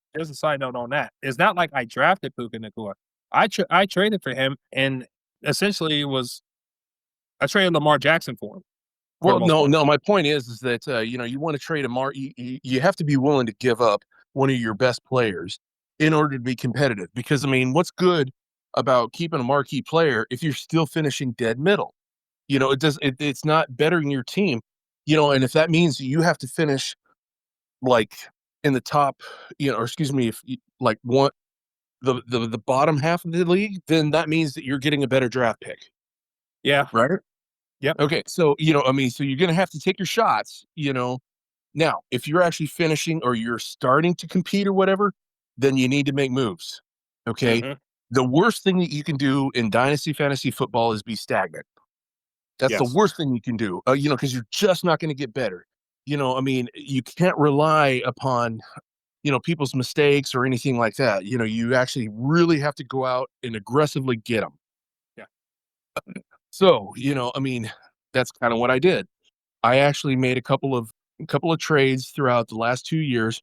note on that. It's not like I drafted Puka Nacua. I traded for him, and essentially I traded Lamar Jackson for him for the Well, most no, part. no. My point is that you want to trade a you have to be willing to give up one of your best players in order to be competitive. Because what's good about keeping a marquee player if you're still finishing dead middle? It's not bettering your team. And if that means you have to finish like in the top, or excuse me, if you, like one the bottom half of the league, then that means that you're getting a better draft pick, Yeah. right? Yep. Okay, so so you're gonna have to take your shots. Now, if you're actually finishing or you're starting to compete or whatever, then you need to make moves. Okay. Mhm. The worst thing that you can do in dynasty fantasy football is be stagnant. That's the Yes. worst thing you can do, because you're just not going to get better. I mean, you can't rely upon, people's mistakes or anything like that. You actually really have to go out and aggressively get them. Yeah. So, I mean, that's kind of what I did. I actually made a couple of trades throughout the last 2 years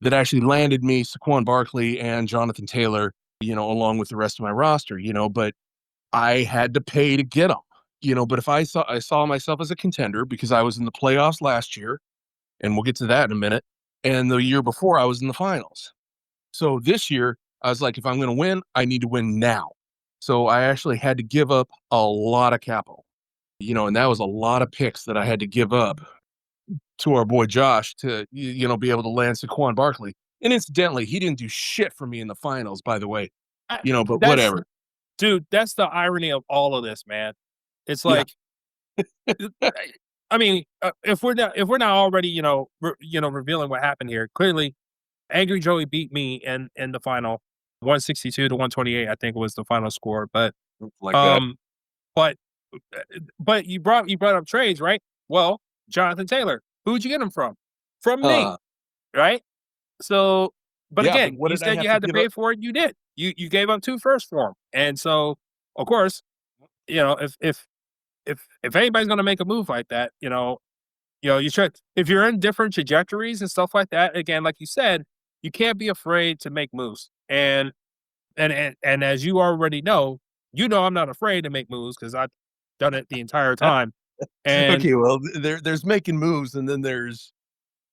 that actually landed me Saquon Barkley and Jonathan Taylor, along with the rest of my roster, but I had to pay to get them, but if I saw myself as a contender because I was in the playoffs last year, and we'll get to that in a minute, and the year before I was in the finals. So this year I was like, if I'm going to win, I need to win now. So I actually had to give up a lot of capital, and that was a lot of picks that I had to give up to our boy Josh to be able to land Saquon Barkley. And incidentally, he didn't do shit for me in the finals, by the way. I But that's whatever. Dude, that's the irony of all of this, man. It's Yeah. like, I mean, if we're not already, revealing what happened here, clearly Angry Joey beat me in the final, 162 to 128, I think was the final score. But Like that. um, but but you brought up trades, right? Well, Jonathan Taylor, who'd you get him from? From me, Uh, right? So, but yeah, but again, what you did I said have you to had to give up? pay for it. You did. You gave up 2 firsts for him, and so of course, if anybody's going to make a move like that, you should. If you're in different trajectories and stuff like that, again, like you said, you can't be afraid to make moves. And as you already know, I'm not afraid to make moves because I've done it the entire time. And Okay, well, there's making moves, and then there's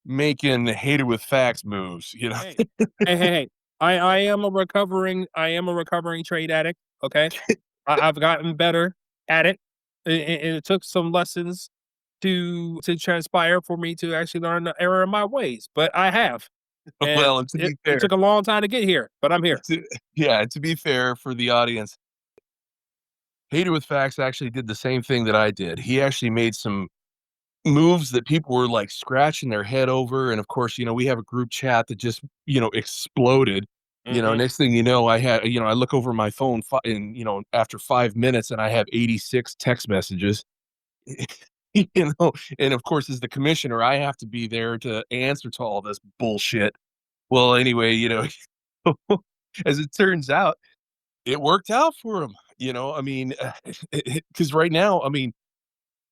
making hated with facts moves. hey, hey, I am a recovering trade addict. Okay, I've gotten better at it. It took some lessons to transpire for me to actually learn the error of my ways, but I have, and Well, and to it, be it fair, took a long time to get here, but I'm here. to, yeah, to be fair for the audience, hated with facts actually did the same thing that I did. He actually made some moves that people were like scratching their head over. And of course, we have a group chat that just, exploded. Hmm. Next thing you know, I look over my phone and, after 5 minutes and I have 86 text messages, you know, and of course, as the commissioner, I have to be there to answer to all this bullshit. Well, anyway, as it turns out, it worked out for him. I mean, because right now, I mean,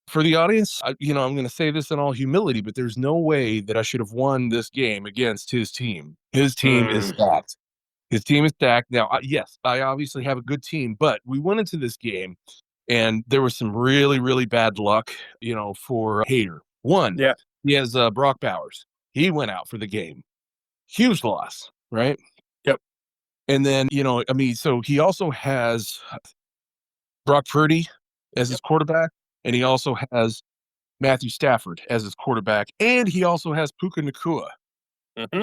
for the audience, I'm going to say this in all humility, but there's no way that I should have won this game against his team. His team is Mm. stacked. His team is stacked. Now, yes, I obviously have a good team, but we went into this game and there was some really, really bad luck, for Hater. One, Yeah. he has Brock Bowers. He went out for the game. Huge loss, right? Yep. And then, I mean, so he also has Brock Purdy as his Yep. quarterback, and he also has Matthew Stafford as his quarterback, and he also has Puka Nacua. Hmm.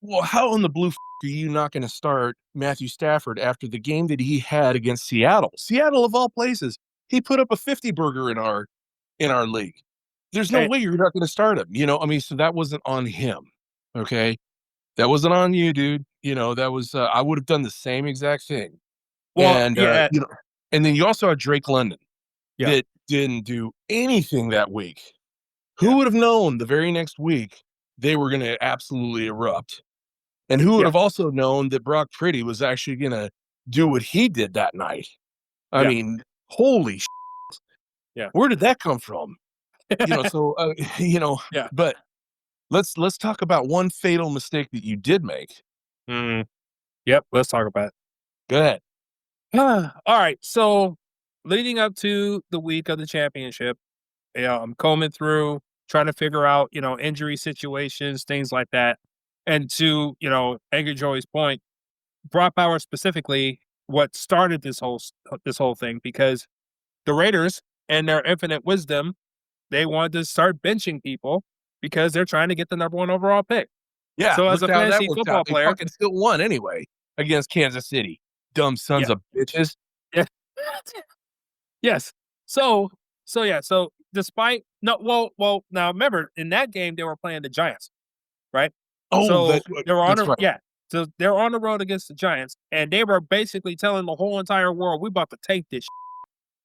Well, how in the blue are you not going to start Matthew Stafford after the game that he had against Seattle? Seattle of all places, he put up a 50 burger in our league. There's no Hey, way you're not going to start him. I mean, so that wasn't on him. Okay, that wasn't on you, dude. That was I would have done the same exact thing. well, And yeah, and then you also had Drake London yeah, that didn't do anything that week. yeah, Who would have known the very next week they were going to absolutely erupt? And who would yeah, have also known that Brock Purdy was actually going to do what he did that night? I yeah, mean, holy yeah, where did that come from? So yeah. but let's talk about one fatal mistake that you did make. Mm, yep. Let's talk about it. Go ahead. All right. So, leading up to the week of the championship, I'm combing through, trying to figure out, injury situations, things like that. And to, Angry Joey's point, Brock Bowers specifically, what started this whole thing, because the Raiders, and their infinite wisdom, they wanted to start benching people because they're trying to get the number 1 overall pick. Yeah, So as look a how that fantasy worked out. football They player, fucking still won anyway against Kansas City. Dumb yeah, sons of bitches. yeah, yes. So despite no, well, now remember in that game they were playing the Giants, right? Oh, So they were on that's a right. yeah. So they're on the road against the Giants, and they were basically telling the whole entire world, "We about to take this."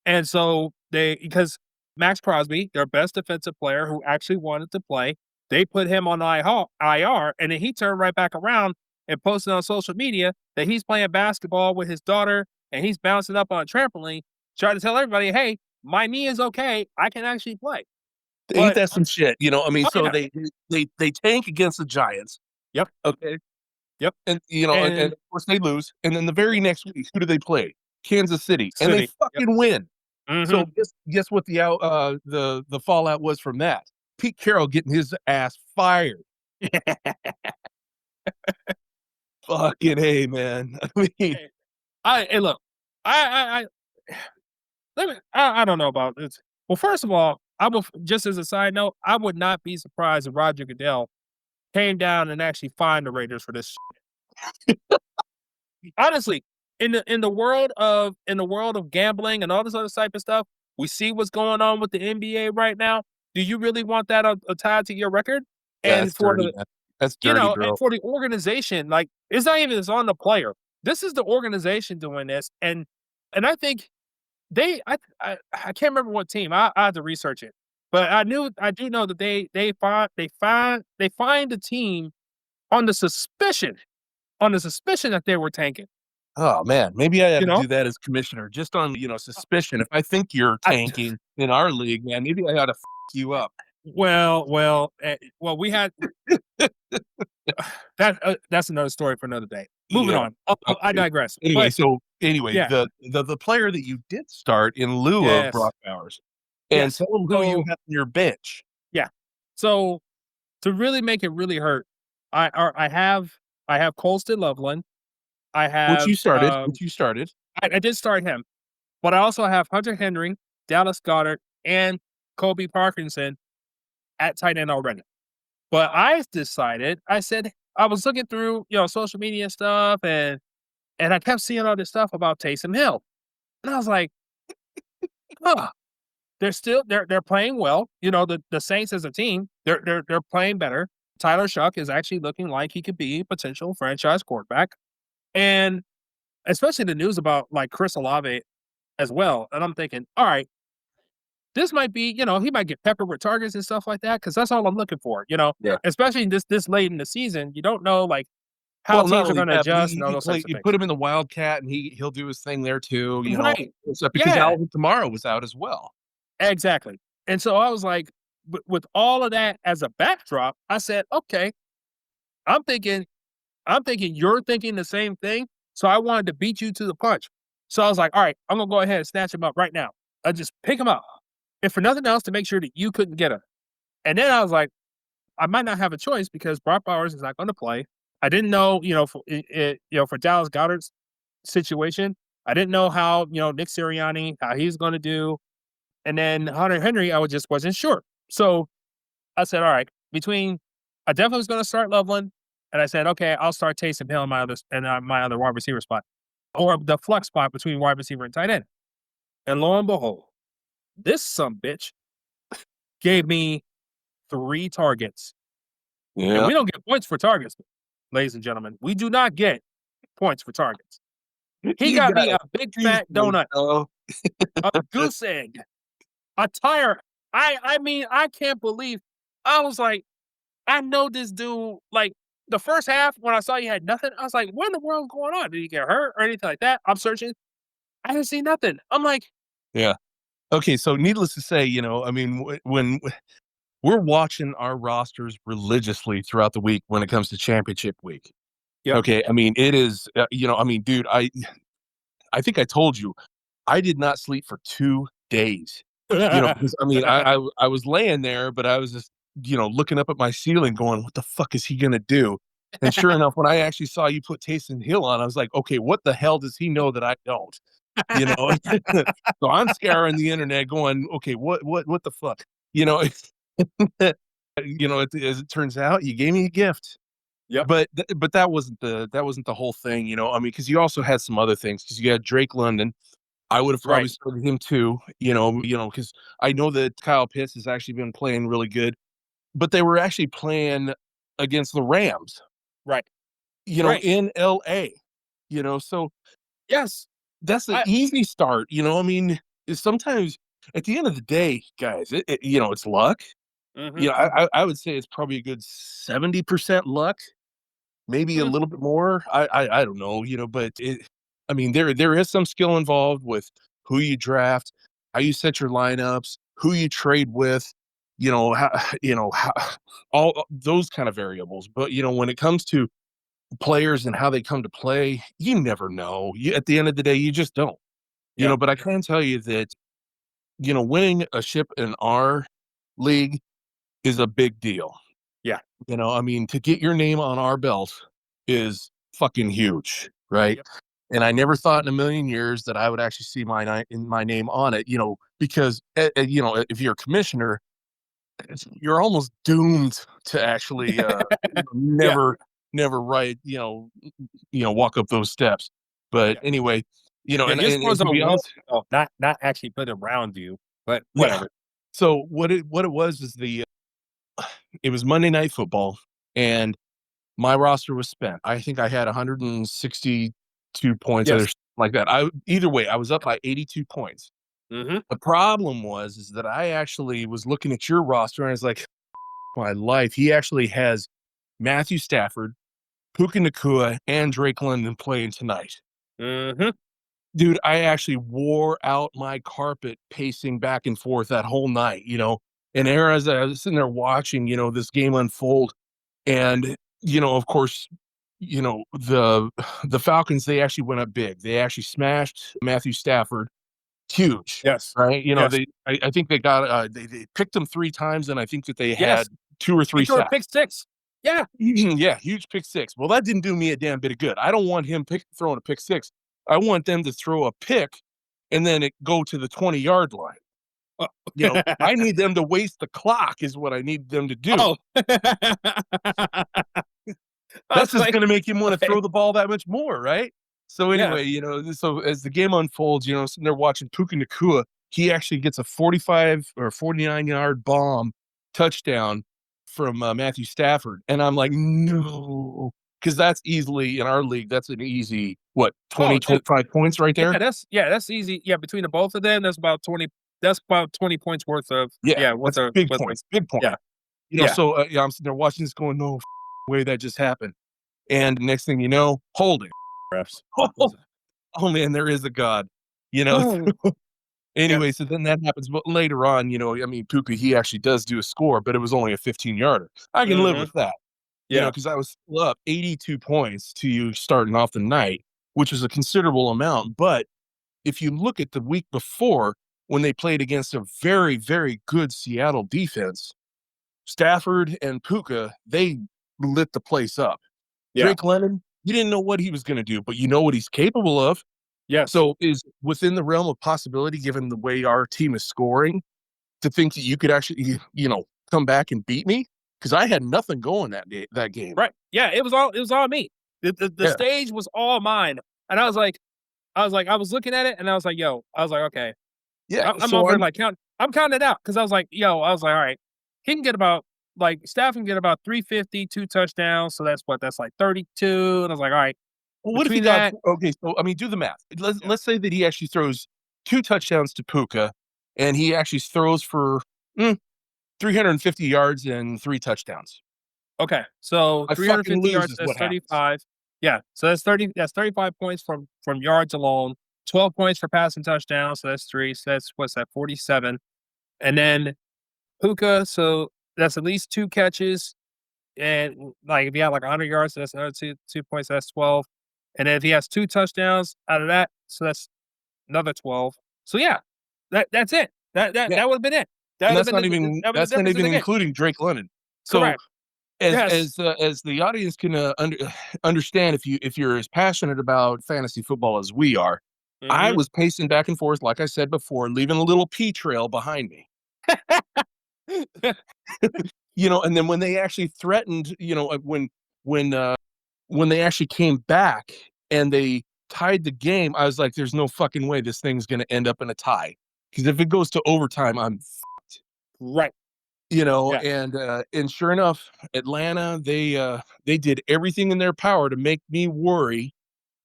And so because Max Crosby, their best defensive player who actually wanted to play, they put him on IR, and then he turned right back around and posted on social media that he's playing basketball with his daughter and he's bouncing up on a trampoline, trying to tell everybody, "Hey, my knee is okay. I can actually play." Ain't But that some shit? I mean, oh so yeah, they tank against the Giants, yep, okay, yep, and and and of course they lose, and then the very next week, who do they play? Kansas City, and they City, yep, fucking win. hmm So guess what the fallout was from that? Pete Carroll getting his ass fired. Fucking hey, man. I mean, Hey, look, I let me. I don't know about this. Well, first of all, I will just as a side note, I would not be surprised if Roger Goodell came down and actually fined the Raiders for this. Honestly, in the world of gambling and all this other type of stuff, we see what's going on with the NBA right now. Do you really want that tied to your record? yeah, And that's for dirty, the man. That's dirty, and bro. for the organization, like it's not even it's on the player. This is the organization doing this, and I think I can't remember what team. I had to research it, but I do know that they find the team on the suspicion that they were tanking. Oh man, maybe I You ought to know, do that as commissioner, just on Uh, suspicion. If I think you're I, tanking in our league, man, maybe I ought to you up. well, we had that's another story for another day. Moving Yeah. on. I Okay. digress. Anyway, But so anyway, yeah, the player that you did start in lieu of yes, Brock Bowers, and yes. tell them who you So have on your bench. yeah, so to really make it really hurt, I have Colston Loveland. I Which have you started, which you started. I did start him, but I also have Hunter Henry, Dallas Goddard, and Kobe Parkinson at tight end already. But I decided, I said, I was looking through, social media stuff and I kept seeing all this stuff about Taysom Hill. And I was like, huh, they're playing well. The Saints as a team, they're playing better. Tyler Shuck is actually looking like he could be a potential franchise quarterback. And especially the news about like Chris Olave as well. And I'm thinking, all right, this might be, he might get peppered with targets and stuff like that because that's all I'm looking for. Yeah. Especially this late in the season, you don't know like how Well, not teams are only going to that, but adjust and all those types of you things. put him in the Wildcat, and he'll do his thing there too. Right? Stuff because Yeah, Alvin Kamara was out as well. exactly. And so I was like, with all of that as a backdrop, I said, okay, I'm thinking, you're thinking the same thing. So I wanted to beat you to the punch. So I was like, all right, I'm gonna go ahead and snatch him up right now. I just pick him up, if for nothing else, to make sure that you couldn't get him. And then I was like, I might not have a choice because Brock Bowers is not going to play. I didn't know, for Dallas Goddard's situation, I didn't know how, Nick Sirianni, how he's going to do. And then Hunter Henry, just wasn't sure. So I said, all right, I definitely was going to start Loveland. And I said, okay, I'll start Taysom Hill in my other wide receiver spot or the flex spot between wide receiver and tight end. And lo and behold, this some bitch gave me 3 targets. And Yeah. we don't get points for targets, ladies and gentlemen. We do not get points for targets. He You got got me a a big cheese fat plate, donut, though. a goose egg, a tire. I mean, I can't believe I was like, I know this dude. Like the first half, when I saw he had nothing, I was like, what in the world is going on? Did he get hurt or anything like that? I'm searching. I didn't see nothing. I'm like, Yeah. Okay, so needless to say, I mean, when we're watching our rosters religiously throughout the week when it comes to championship week. yep. Okay, I mean, it is, I mean, dude, I think I told you, I did not sleep for 2 days. Because I mean, I was laying there, but I was just, looking up at my ceiling going, "What the fuck is he gonna do?" And sure enough, when I actually saw you put Taysom Hill on, I was like, "Okay, what the hell does he know that I don't?" You know? So I'm scouring the internet going, "Okay, what the fuck?" You know? As it turns out, you gave me a gift. Yep. But that wasn't the whole thing, I mean, because you also had some other things because you had Drake London. I would have probably Right. started him too, because I know that Kyle Pitts has actually been playing really good, but they were actually playing against the Rams. Right. Right. in LA, so Yes. that's an I easy start. I mean, sometimes at the end of the day, guys, it's luck. Mhm. I would say it's probably a good 70% luck, maybe a Mm, little bit more. I don't know, but I mean, there is some skill involved with who you draft, how you set your lineups, who you trade with, how, how, all those kind of variables. But when it comes to players and how they come to play, you never know. At the end of the day, you just don't. yeah. But I can tell you that winning a ship in our league is a big deal. Yeah. I mean, to get your name on our belt is fucking huge, right? Yep. And I never thought in a million years that I would actually see my name on it, because if you're a commissioner, you're almost doomed to actually Yeah. never write, walk up those steps. But Yeah. anyway, Yeah, and, your and, and scores to are be well, honest, not actually put around you, but yeah. whatever. So what it was is it was Monday Night Football, and my roster was spent. I think I had 162 points or Yes. something like that. Either way, I was up by 82 points. Mhm. The problem is that I actually was looking at your roster and I was like, my life, he actually has Matthew Stafford, Puka Nakua, and Drake London playing tonight. Mhm. Dude, I actually wore out my carpet pacing back and forth that whole night, and as I was sitting there watching, this game unfold, and of course, the Falcons, they actually went up big. They actually smashed Matthew Stafford, huge, Yes. right? Yes. I think they got they picked him 3 times, and I think that they Yes. had 2 or 3 He threw a sacks. pick six. Yeah. Yeah, huge pick six. Well, that didn't do me a damn bit of good. I don't want him throwing a pick six. I want them to throw a pick and then it go to the 20-yard line. Oh. I need them to waste the clock is what I need them to do. Oh. I That's was just like, going to make him want to okay. throw the ball that much more, right? So Yeah. anyway, so as the game unfolds, sitting there watching Puka Nakua, he actually gets a 45 or 49-yard bomb touchdown from Matthew Stafford, and I'm like, no, because that's easily in our league. That's an easy what Oh, 20, dude. 25 points right there. That's easy. Yeah, between the both of them, that's about 20 points worth of Yeah, yeah, that's big worth of points, big points. yeah. Yeah. So yeah, I'm sitting there watching this, going, no way that just happened. And next thing you know, holding. Refs. Oh man, there is a God, you know. Oh. Yeah. Anyway, so then that happens. But later on, I mean, Puka, he actually does do a score, but it was only a 15-yarder. I can live Mhm. with that, Yeah. because I was still up 82 points to you starting off the night, which is a considerable amount. But if you look at the week before when they played against a very, very good Seattle defense, Stafford and Puka, they lit the place up. Yeah. Drake London, you didn't know what he was going to do, but you know what he's capable of. Yes. So is within the realm of possibility, given the way our team is scoring, to think that you could actually, come back and beat me? Because I had nothing going that game. Right. Yeah, it was all me. The Yeah, stage was all mine. And I was looking at it and I was like, yo, I was like, okay. yeah. I'm So over I'm like I'm counting it out because I was like, yo, I was like, all right, he can get about like Staff can get about 350, 2 touchdowns. So that's what that's like 32. And I was like, all right, well, what if he between got that, okay? So I mean, do the math. Let's yeah. let's say that he actually throws 2 touchdowns to Puka, and he actually throws for 350 yards and 3 touchdowns. Okay. So I 350 fucking lose yards, is that's what happens. 35. Yeah. So that's 35 points from yards alone, 12 points for passing touchdowns. So that's three. So that's what's that, 47. And then Puka, so that's at least 2 catches. And like if he had like 100 yards, so that's another two points. So that's 12. And then if he has 2 touchdowns out of that, so that's another 12. So yeah, that's it. Yeah, That would have been it. That and would have been that was the that's not difference in even the game. including Drake London. So Correct. Yes. as the audience can understand, if you're as passionate about fantasy football as we are, I Hmm. was pacing back and forth, like I said before, leaving a little pea trail behind me. And then when they actually threatened, when they actually came back and they tied the game, I was like, "There's no fucking way this thing's going to end up in a tie." Because if it goes to overtime, I'm Right. Yeah. and sure enough, Atlanta, they did everything in their power to make me worry,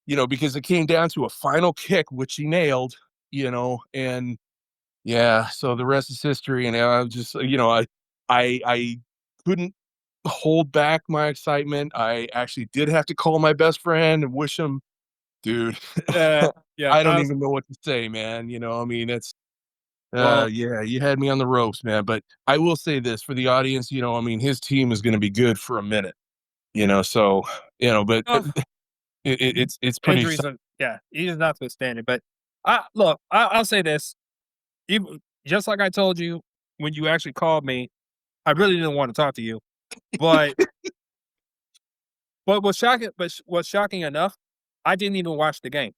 because it came down to a final kick, which he nailed, and yeah, so the rest is history. And I just, I couldn't hold back my excitement. I actually did have to call my best friend and wish him, dude. Yeah. I don't even know what to say, man. I mean, it's Well, yeah, you had me on the ropes, man. But I will say this for the audience, I mean, his team is going to be good for a minute, so but oh, it's pretty injuries exciting. are, yeah, he's notwithstanding. But I'll say this. Just like I told you when you actually called me, I really didn't want to talk to you. But what's shocking enough, I didn't even watch the game.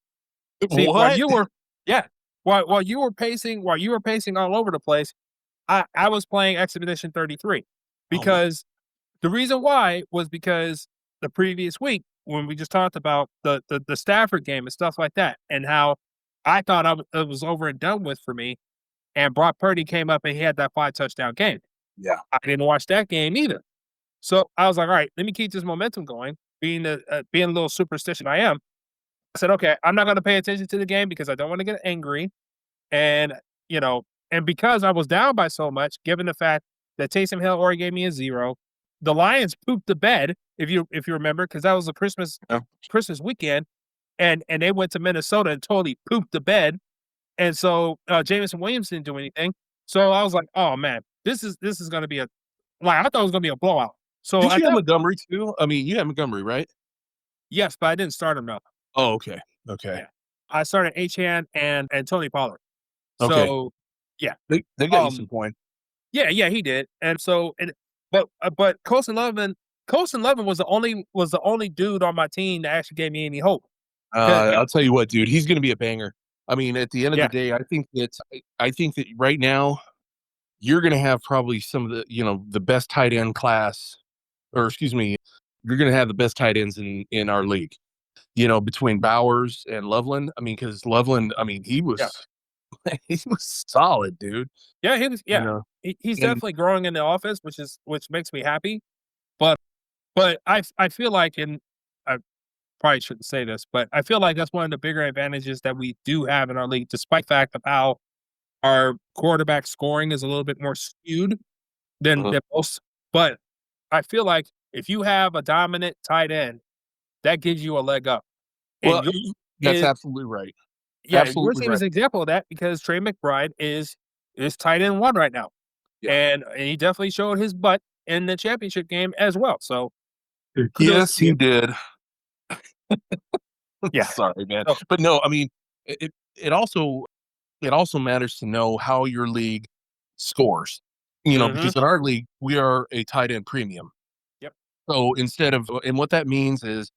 See, while What? you were yeah, while you were pacing all over the place, I was playing Expedition 33 Oh my! because the reason why was because the previous week when we just talked about the Stafford game and stuff like that, and how I thought it was over and done with for me, and Brock Purdy came up and he had that 5 touchdown game. Yeah. I didn't watch that game either. So I was like, all right, let me keep this momentum going. Being a little superstitious I am, I said, okay, I'm not going to pay attention to the game because I don't want to get angry. And, and because I was down by so much, given the fact that Taysom Hill already gave me a 0, the Lions pooped the bed, if you remember, because that was a Yeah. Christmas weekend, and they went to Minnesota and totally pooped the bed. And so Jameson Williams didn't do anything. So I was like, oh man, this is gonna be I thought it was gonna be a blowout. So Did at you have that Montgomery too? I mean, you had Montgomery, right? yes, but I didn't start him though. Oh, okay. Okay. Yeah. I started Achane and Tony Pollard. Okay. So yeah. They got you some Um point. yeah, he did. And so but Colson Lovin was the only dude on my team that actually gave me any hope. 'Cause I'll tell you what, dude, he's going to be a banger. I mean, at the end of the yeah, day, I think that right now you're going to have probably some of the best tight end class, or excuse me, you're going to have the best tight ends in our league. Between Bowers and Loveland. I mean, because Loveland, I mean, he yeah. was he was solid, dude. Yeah, he was You yeah. know, He's and definitely growing in the offense, which makes me happy. But I feel like, and I probably shouldn't say this, but I feel like that's one of the bigger advantages that we do have in our league, despite the fact of how our quarterback scoring is a little bit more skewed than most. But I feel like if you have a dominant tight end, that gives you a leg up. And well, yours that's is absolutely right. yeah, your Absolutely team right. is an example of that because Trey McBride is tight end 1 right now. Yeah. And he definitely showed his butt in the championship game as well. So kudos Yes, to he you. did. Yeah. Sorry, man. So But no, I mean, it also matters to know how your league scores. mhm. Because in our league, we are a tight end premium. Yep. So and what that means is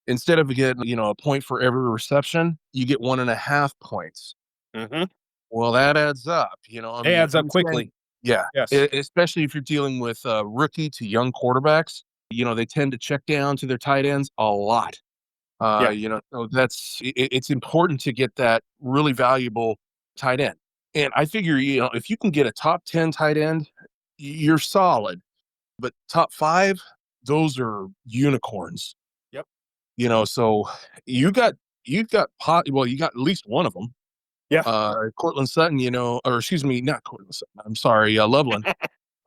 instead of getting, a point for every reception, you get 1.5 points. Mhm. Well, that adds up. I It mean, adds if up you're saying, quickly. yeah, Yes. especially if you're dealing with rookie to young quarterbacks, they tend to check down to their tight ends a lot. Yeah. So it's important to get that really valuable tight end. And I figure, if you can get a top 10 tight end, you're solid. But top 5, those are unicorns. Yep. So you got at least one of them. Yeah. Cortland Sutton, or excuse me, not Cortland Sutton. I'm sorry, Loveland. Yeah.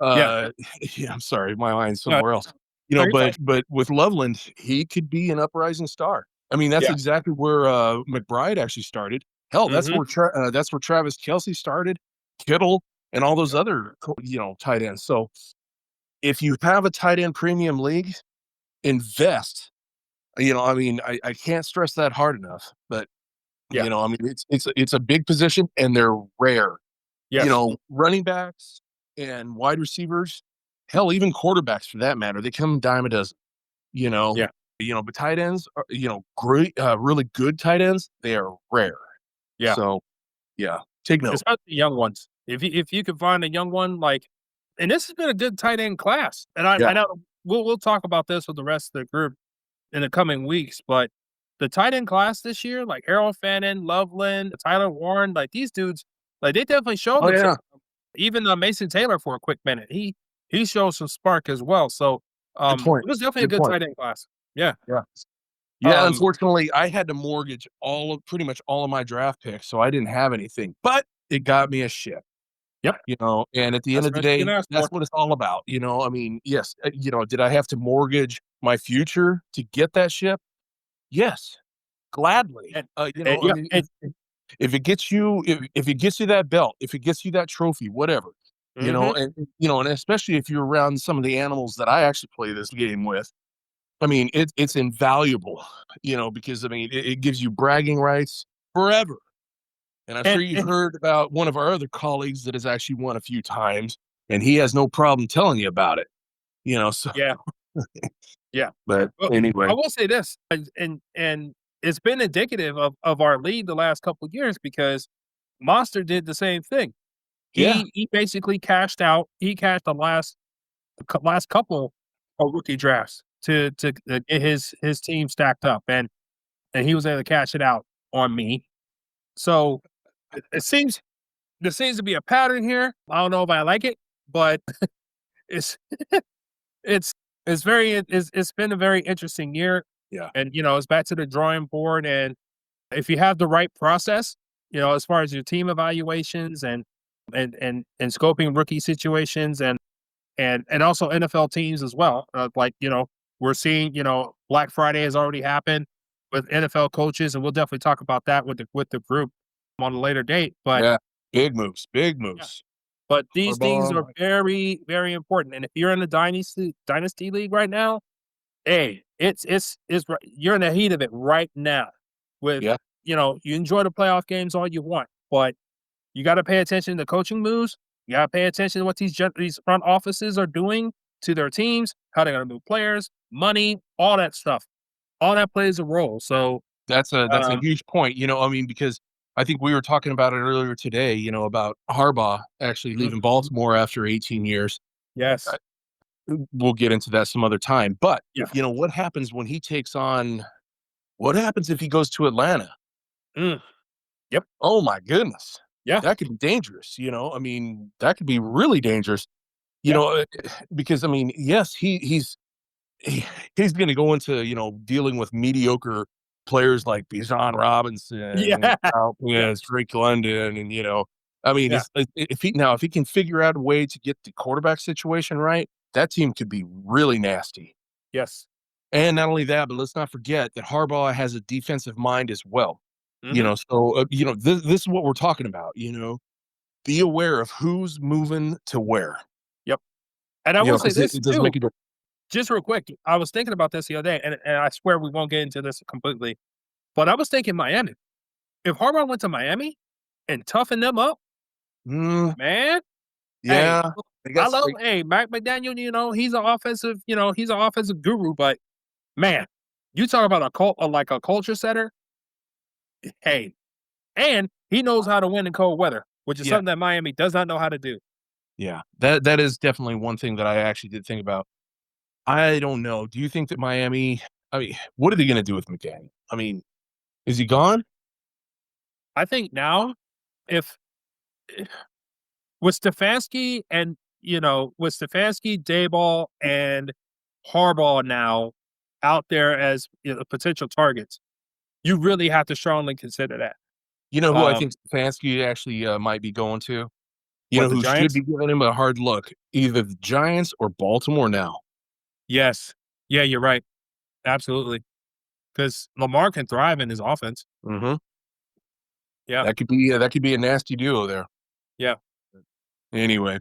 Uh, yeah, I'm sorry, my mind's No, somewhere else. no, you're fine. But with Loveland, he could be an uprising star. I mean, that's Yeah. exactly where McBride actually started. Hell, Mhm. that's where Travis Kelsey started, Kittle, and all those Yep. other tight ends. So if you have a tight end premium league, invest. I mean, I can't stress that hard enough. But Yeah. I mean, it's a big position, and they're rare. Yes. Running backs and wide receivers, hell, even quarterbacks for that matter, they come dime a dozen. You know, Yeah. but tight ends, are, great, really good tight ends, they are rare. Yeah. So yeah, take note. Especially young ones. If you can find a young one, and this has been a good tight end class. And I Yeah. know we'll talk about this with the rest of the group in the coming weeks, but the tight end class this year, like Harold Fannin, Loveland, Tyler Warren, like these dudes, like they definitely showed Oh themselves. yeah. Even Mason Taylor for a quick minute. he showed some spark as well. So Good point. it was definitely a Good good point. tight end class. Yeah. Yeah. Yeah, Um, unfortunately, I had to mortgage pretty much all of my draft picks, so I didn't have anything, but it got me a ship, yep. and at the end That's of the what you can day, ask that's for. what it's all about, I mean, yes, did I have to mortgage my future to get that ship? Yes, gladly. And, I yeah, mean, if it gets you if it gets you that belt, if it gets you that trophy, whatever, mm-hmm. and especially if you're around some of the animals that I actually play this game with, I mean, it's invaluable, because I mean, it gives you bragging rights forever. And I'm sure you've And heard about one of our other colleagues that has actually won a few times, and he has no problem telling you about it. So yeah, yeah. but Well, I anyway. will say this, and it's been indicative of our lead the last couple of years because Monster did the same thing. Yeah, He basically cashed out. He cashed the last couple of rookie drafts to get his team stacked up, and he was able to cash it out on me. So it seems there seems to be a pattern here. I don't know if I like it, but it's it's it's been a very interesting year, yeah. and it's back to the drawing board. And if you have the right process, as far as your team evaluations and scoping rookie situations and also NFL teams as well. Like, we're seeing, Black Friday has already happened with NFL coaches, and we'll definitely talk about that with the group on a later date. But Yeah. Big moves, big yeah, moves. but these things Harbaugh, are very, very important. And if you're in the dynasty league right now, hey, you're in the heat of it right now. With yeah, you enjoy the playoff games all you want, but you got to pay attention to coaching moves. You got to pay attention to what these front offices are doing to their teams, how they're going to move players, money, all that stuff. All that plays a role. So, that's a um, huge point, I mean, because I think we were talking about it earlier today, about Harbaugh actually leaving mhm, Baltimore after 18 years. yes, We'll get into that some other time. But, yeah, what happens when he takes on what happens if he goes to Atlanta? mm, yep, Oh my goodness. yeah, That could be dangerous, I mean, that could be really dangerous, yeah, because I mean, yes, he, he's going to go into, dealing with mediocre players like Bijan Robinson and yeah, yeah, Drake London, and I mean, yeah, if he can figure out a way to get the quarterback situation right, that team could be really nasty. yes, And not only that, but let's not forget that Harbaugh has a defensive mind as well. hmm, This is what we're talking about. Be aware of who's moving to where. yep. And I will say Because it, this it does too, make a difference. just real quick. I was thinking about this the other day, and I swear we won't get into this completely. But I was thinking Miami. If Harbaugh went to Miami and toughened them up, Mm, man, hey, yeah, look, they I got love hey, Mike McDaniel, he's an offensive guru, but man, you talk about like a culture setter, hey, and he knows how to win in cold weather, which is yeah. something that Miami does not know how to do. Yeah, that is definitely one thing that I actually did think about. I don't know. Do you think that Miami I mean, what are they gonna do with McDaniel? I mean, is he gone? I think now, if with Stefanski and with Stefanski, Dayball, and Harbaugh now out there as potential targets, you really have to strongly consider that. You know who I Um, think Stefanski actually, might be going to? You what know the who should Giants? be giving him a hard look? Either the Giants or Baltimore now. Yes. Yeah, you're right. Absolutely. Because Lamar can thrive in his offense. Mhm. Yeah. That could be a nasty duo there. Yeah. Anyway,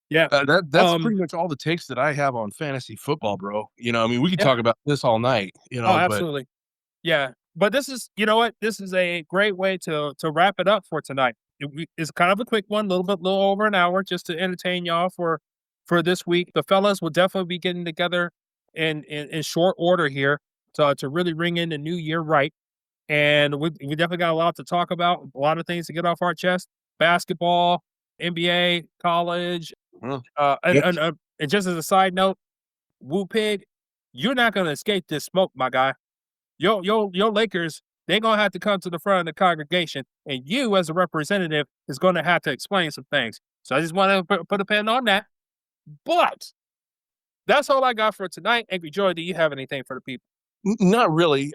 Yeah. that's Um, pretty much all the takes that I have on fantasy football, bro. I mean, we could yeah. talk about this all night, Oh, but absolutely. Yeah. But this is, you know what? This is a great way to wrap it up for tonight. It's kind of a quick one, little over an hour, just to entertain y'all for this week. The fellas will definitely be getting together in short order here to really ring in the new year right. And we definitely got a lot to talk about, a lot of things to get off our chest. Basketball, NBA, college, well, uh, and, yeah. and, uh, and just as a side note, Woo Pig, you're not gonna escape this smoke, my guy. Your Lakers, they're gonna have to come to the front of the congregation, and you as a representative is gonna have to explain some things. So I just want to put a pin on that. But that's all I got for tonight. Angry Joy, do you have anything for the people? Not really,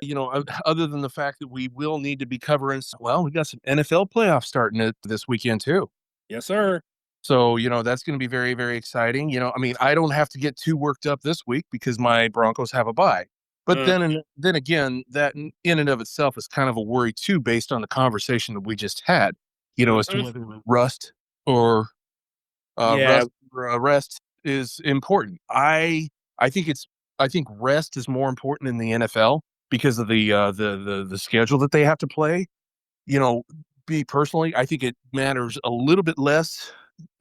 other than the fact that we will need to be covering well, we got some NFL playoffs starting this weekend too. Yes, sir. So, that's gonna be very, very exciting. I mean, I don't have to get too worked up this week because my Broncos have a bye. But Mm, then again, that in and of itself is kind of a worry too, based on the conversation that we just had, as to mhm. whether rust or Yeah, rest is important. I think rest is more important in the NFL because of the schedule that they have to play. You know, me personally, I think it matters a little bit less.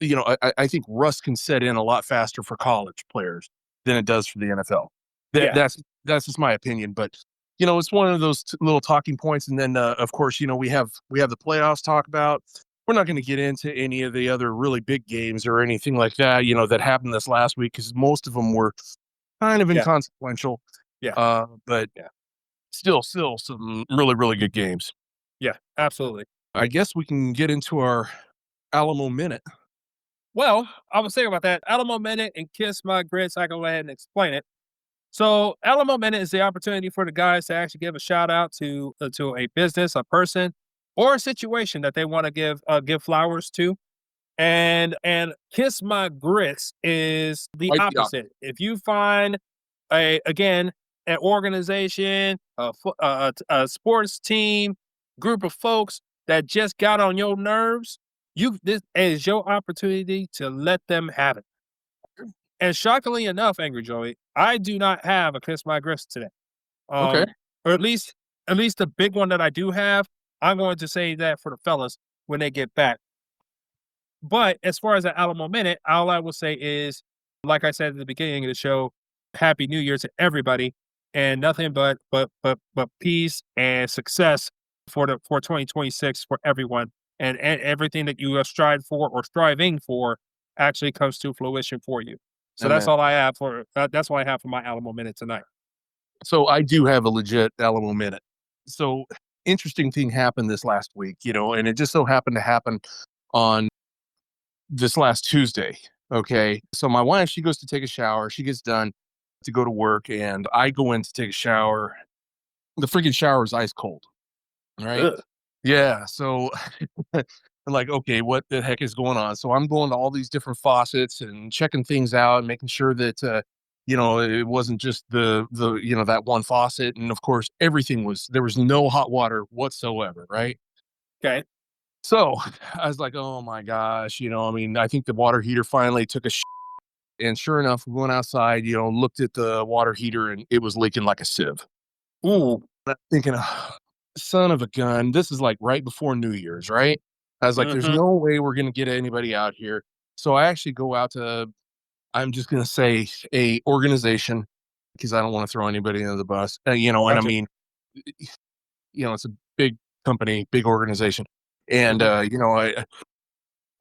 I think rust can set in a lot faster for college players than it does for the NFL. That yeah, that's that's just my opinion, but it's one of those little talking points. And then, of course, we have the playoffs to talk about. We're not going to get into any of the other really big games or anything like that. That happened this last week because most of them were kind of yeah, inconsequential. yeah, But yeah, still some really, really good games. yeah, absolutely. I guess we can get into our Alamo Minute. Well, I was thinking about that. Alamo Minute and Kiss My Grits. I can go ahead and explain it. So, Alamo Minute is the opportunity for the guys to actually give a shout out to a business, a person, or a situation that they want to give flowers to. And Kiss My Grits is the Right, yeah. opposite. If you find again an organization, a sports team, group of folks that just got on your nerves, this is your opportunity to let them have it. And shockingly enough, Angry Joey, I do not have a Kiss My Grits today. Okay. Or at least the big one that I do have, I'm going to say that for the fellas when they get back. But as far as the Alamo Minute, all I will say is, like I said at the beginning of the show, Happy New Year to everybody, and nothing but peace and success for 2026 for everyone, and everything that you strive for or striving for actually comes to fruition for you. So that's Amen. all I have for that's what I have for my Alamo Minute tonight. So I do have a legit Alamo Minute. So interesting thing happened this last week, and it just so happened to happen on this last Tuesday. Okay. So my wife, she goes to take a shower. She gets done to go to work, and I go in to take a shower. The freaking shower is ice cold. Right. Ugh. Yeah. So I'm like, okay, what the heck is going on? So I'm going to all these different faucets and checking things out and making sure that, it wasn't just that one faucet. And of course, there was no hot water whatsoever. Right. Okay. So I was like, oh my gosh, I mean, I think the water heater finally took a and sure enough, we went outside, looked at the water heater and it was leaking like a sieve. Ooh. I'm thinking, son of a gun, this is like right before New Year's, right? I was like, there's Mm-hmm. no way we're going to get anybody out here. So I actually go out to, I'm just going to say a organization because I don't want to throw anybody under the bus, and I Gotcha. mean, it's a big company, big organization. And, Mm-hmm.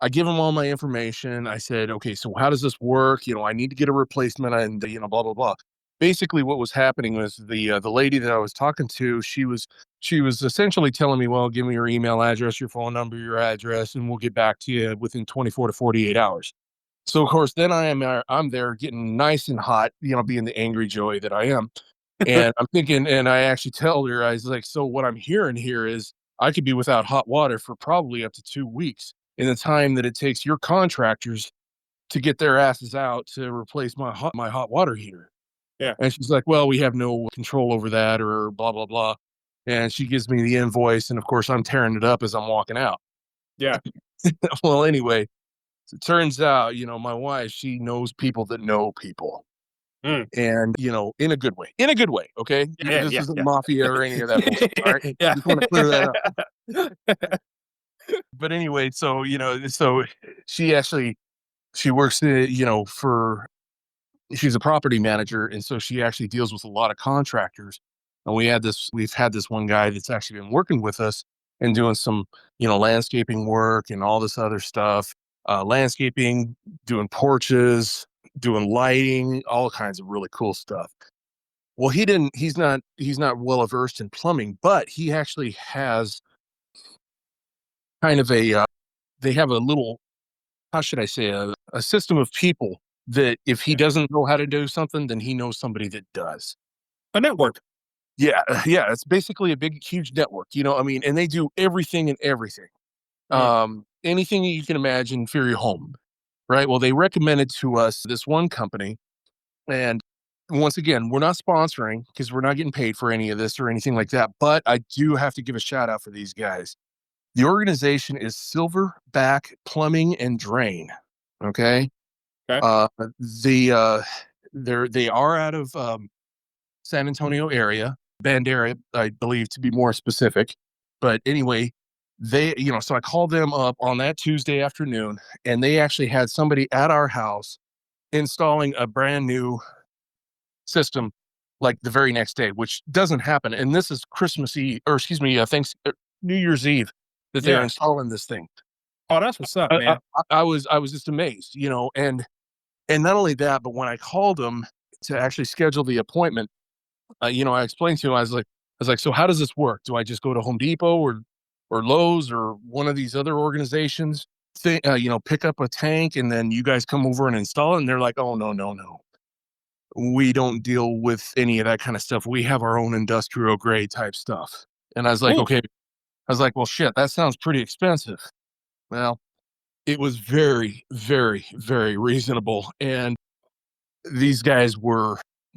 I give them all my information. I said, okay, so how does this work? I need to get a replacement and, blah, blah, blah. Basically what was happening was the lady that I was talking to, she was essentially telling me, well, give me your email address, your phone number, your address, and we'll get back to you within 24 to 48 hours. So of course, then I'm there getting nice and hot, being the angry Joey that I am. And I'm thinking, and I actually tell her, I was like, so what I'm hearing here is I could be without hot water for probably up to 2 weeks in the time that it takes your contractors to get their asses out to replace my hot water heater. Yeah. And she's like, well, we have no control over that or blah, blah, blah. And she gives me the invoice. And of course, I'm tearing it up as I'm walking out. Yeah. Well, anyway, it turns out, my wife, she knows people that know people. Mm. And, in a good way. In a good way, okay? Yeah. This Yeah. isn't Yeah. mafia or any of that bullshit, all right? Yeah. Just wanna clear that up. But anyway, so she actually she works, for she's a property manager, and so she actually deals with a lot of contractors, and we've had this one guy that's actually been working with us and doing some, landscaping work and all this other stuff, landscaping, doing porches, doing lighting, all kinds of really cool stuff. Well, he's not well versed in plumbing, but he actually has kind of they have a little, how should I say, a system of people that if he Yeah. doesn't know how to do something, then he knows somebody that does. A network. Yeah, yeah, it's basically a big, huge network, I mean, and they do everything and everything. Mm, Anything that you can imagine for your home, right? Well, they recommended to us this one company, and once again, we're not sponsoring because we're not getting paid for any of this or anything like that. But I do have to give a shout out for these guys. The organization is Silverback Plumbing and Drain. Okay, okay. uh, they are out of San Antonio area, Bandera, I believe, to be more specific. But anyway, so I called them up on that Tuesday afternoon, and they actually had somebody at our house installing a brand new system like the very next day, which doesn't happen. And this is Christmas Eve, or excuse me, New Year's Eve that they're Yeah. installing this thing. Oh, that's what's up, I, I, man. I was just amazed, and not only that, but when I called them to actually schedule the appointment, I explained to him, I was like, so how does this work? Do I just go to Home Depot or Lowe's or one of these other organizations, pick up a tank and then you guys come over and install it? And they're like, oh, no, no, no. We don't deal with any of that kind of stuff. We have our own industrial grade type stuff. And I was like, Ooh. okay. I was like, well, shit, that sounds pretty expensive. Well, it was very, very, very reasonable. And these guys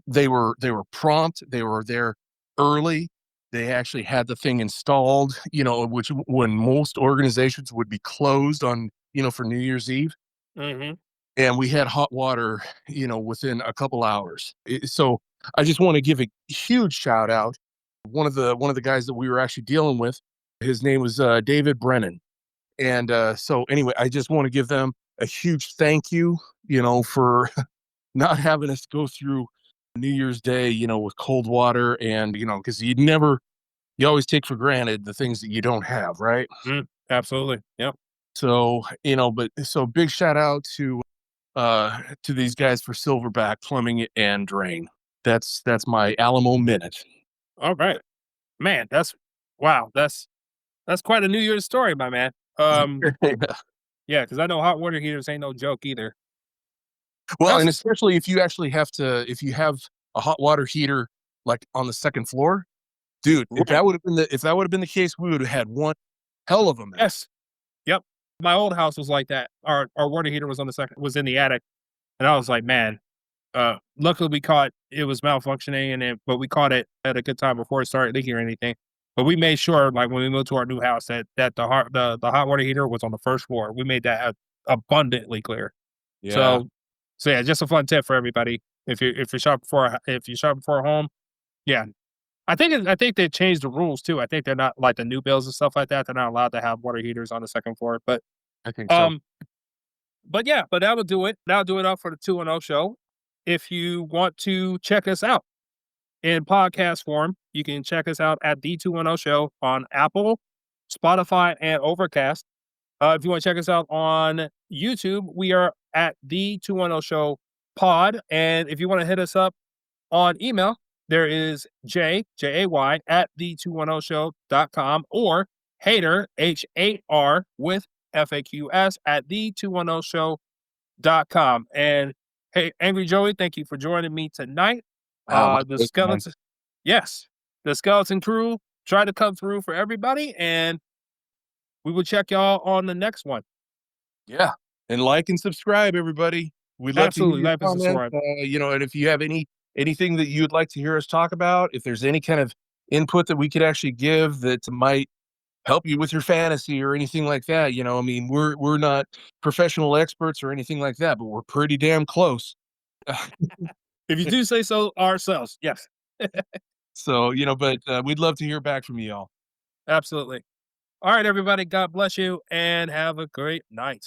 they were prompt. They were there early. They actually had the thing installed, which when most organizations would be closed on, for New Year's Eve. Mm-hmm. And we had hot water, within a couple hours. So I just want to give a huge shout out. One of the guys that we were actually dealing with, his name was David Brennan. And so anyway, I just want to give them a huge thank you, for not having us go through New Year's Day, with cold water and, because you always take for granted the things that you don't have, right? Mm, absolutely. Yep. So, but so big shout out to these guys for Silverback Plumbing and Drain. That's my Alamo minute. All right, man. Wow. That's quite a New Year's story, my man. Yeah, because I know hot water heaters ain't no joke either. Well, and That's especially if you have a hot water heater like on the second floor, dude, if right. that would have been the case, we would have had one hell of a mess. Yes. Yep. My old house was like that. Our water heater was in the attic, and I was like, man. Luckily we caught it was malfunctioning, but we caught it at a good time before it started leaking or anything. But we made sure, like when we moved to our new house, that the hot water heater was on the first floor. We made that abundantly clear. Yeah, So yeah, just a fun tip for everybody. If you shop for a home, yeah. I think they changed the rules too. I think they're not like the new builds and stuff like that. They're not allowed to have water heaters on the second floor. I think so. Um, but that'll do it. That'll do it up for the 2-0 show. If you want to check us out in podcast form, you can check us out at the 210 Show on Apple, Spotify, and Overcast. If you want to check us out on YouTube, we are at the 210 Show Pod. And if you want to hit us up on email, there is Jay at the210show.com or Hater, Har with FAQS at the210show.com. And hey, Angry Joey, thank you for joining me tonight. Wow, The skeleton, yes, the skeleton crew try to come through for everybody, and we will check y'all on the next one. yeah, and like and subscribe, everybody. We'd love to hear Absolutely, your like and comments. subscribe. And if you have anything that you'd like to hear us talk about, if there's any kind of input that we could actually give that might help you with your fantasy or anything like that, I mean, we're not professional experts or anything like that, but we're pretty damn close. If you do say so ourselves, yes, So, but we'd love to hear back from you all. absolutely. All right, everybody. God bless you and have a great night.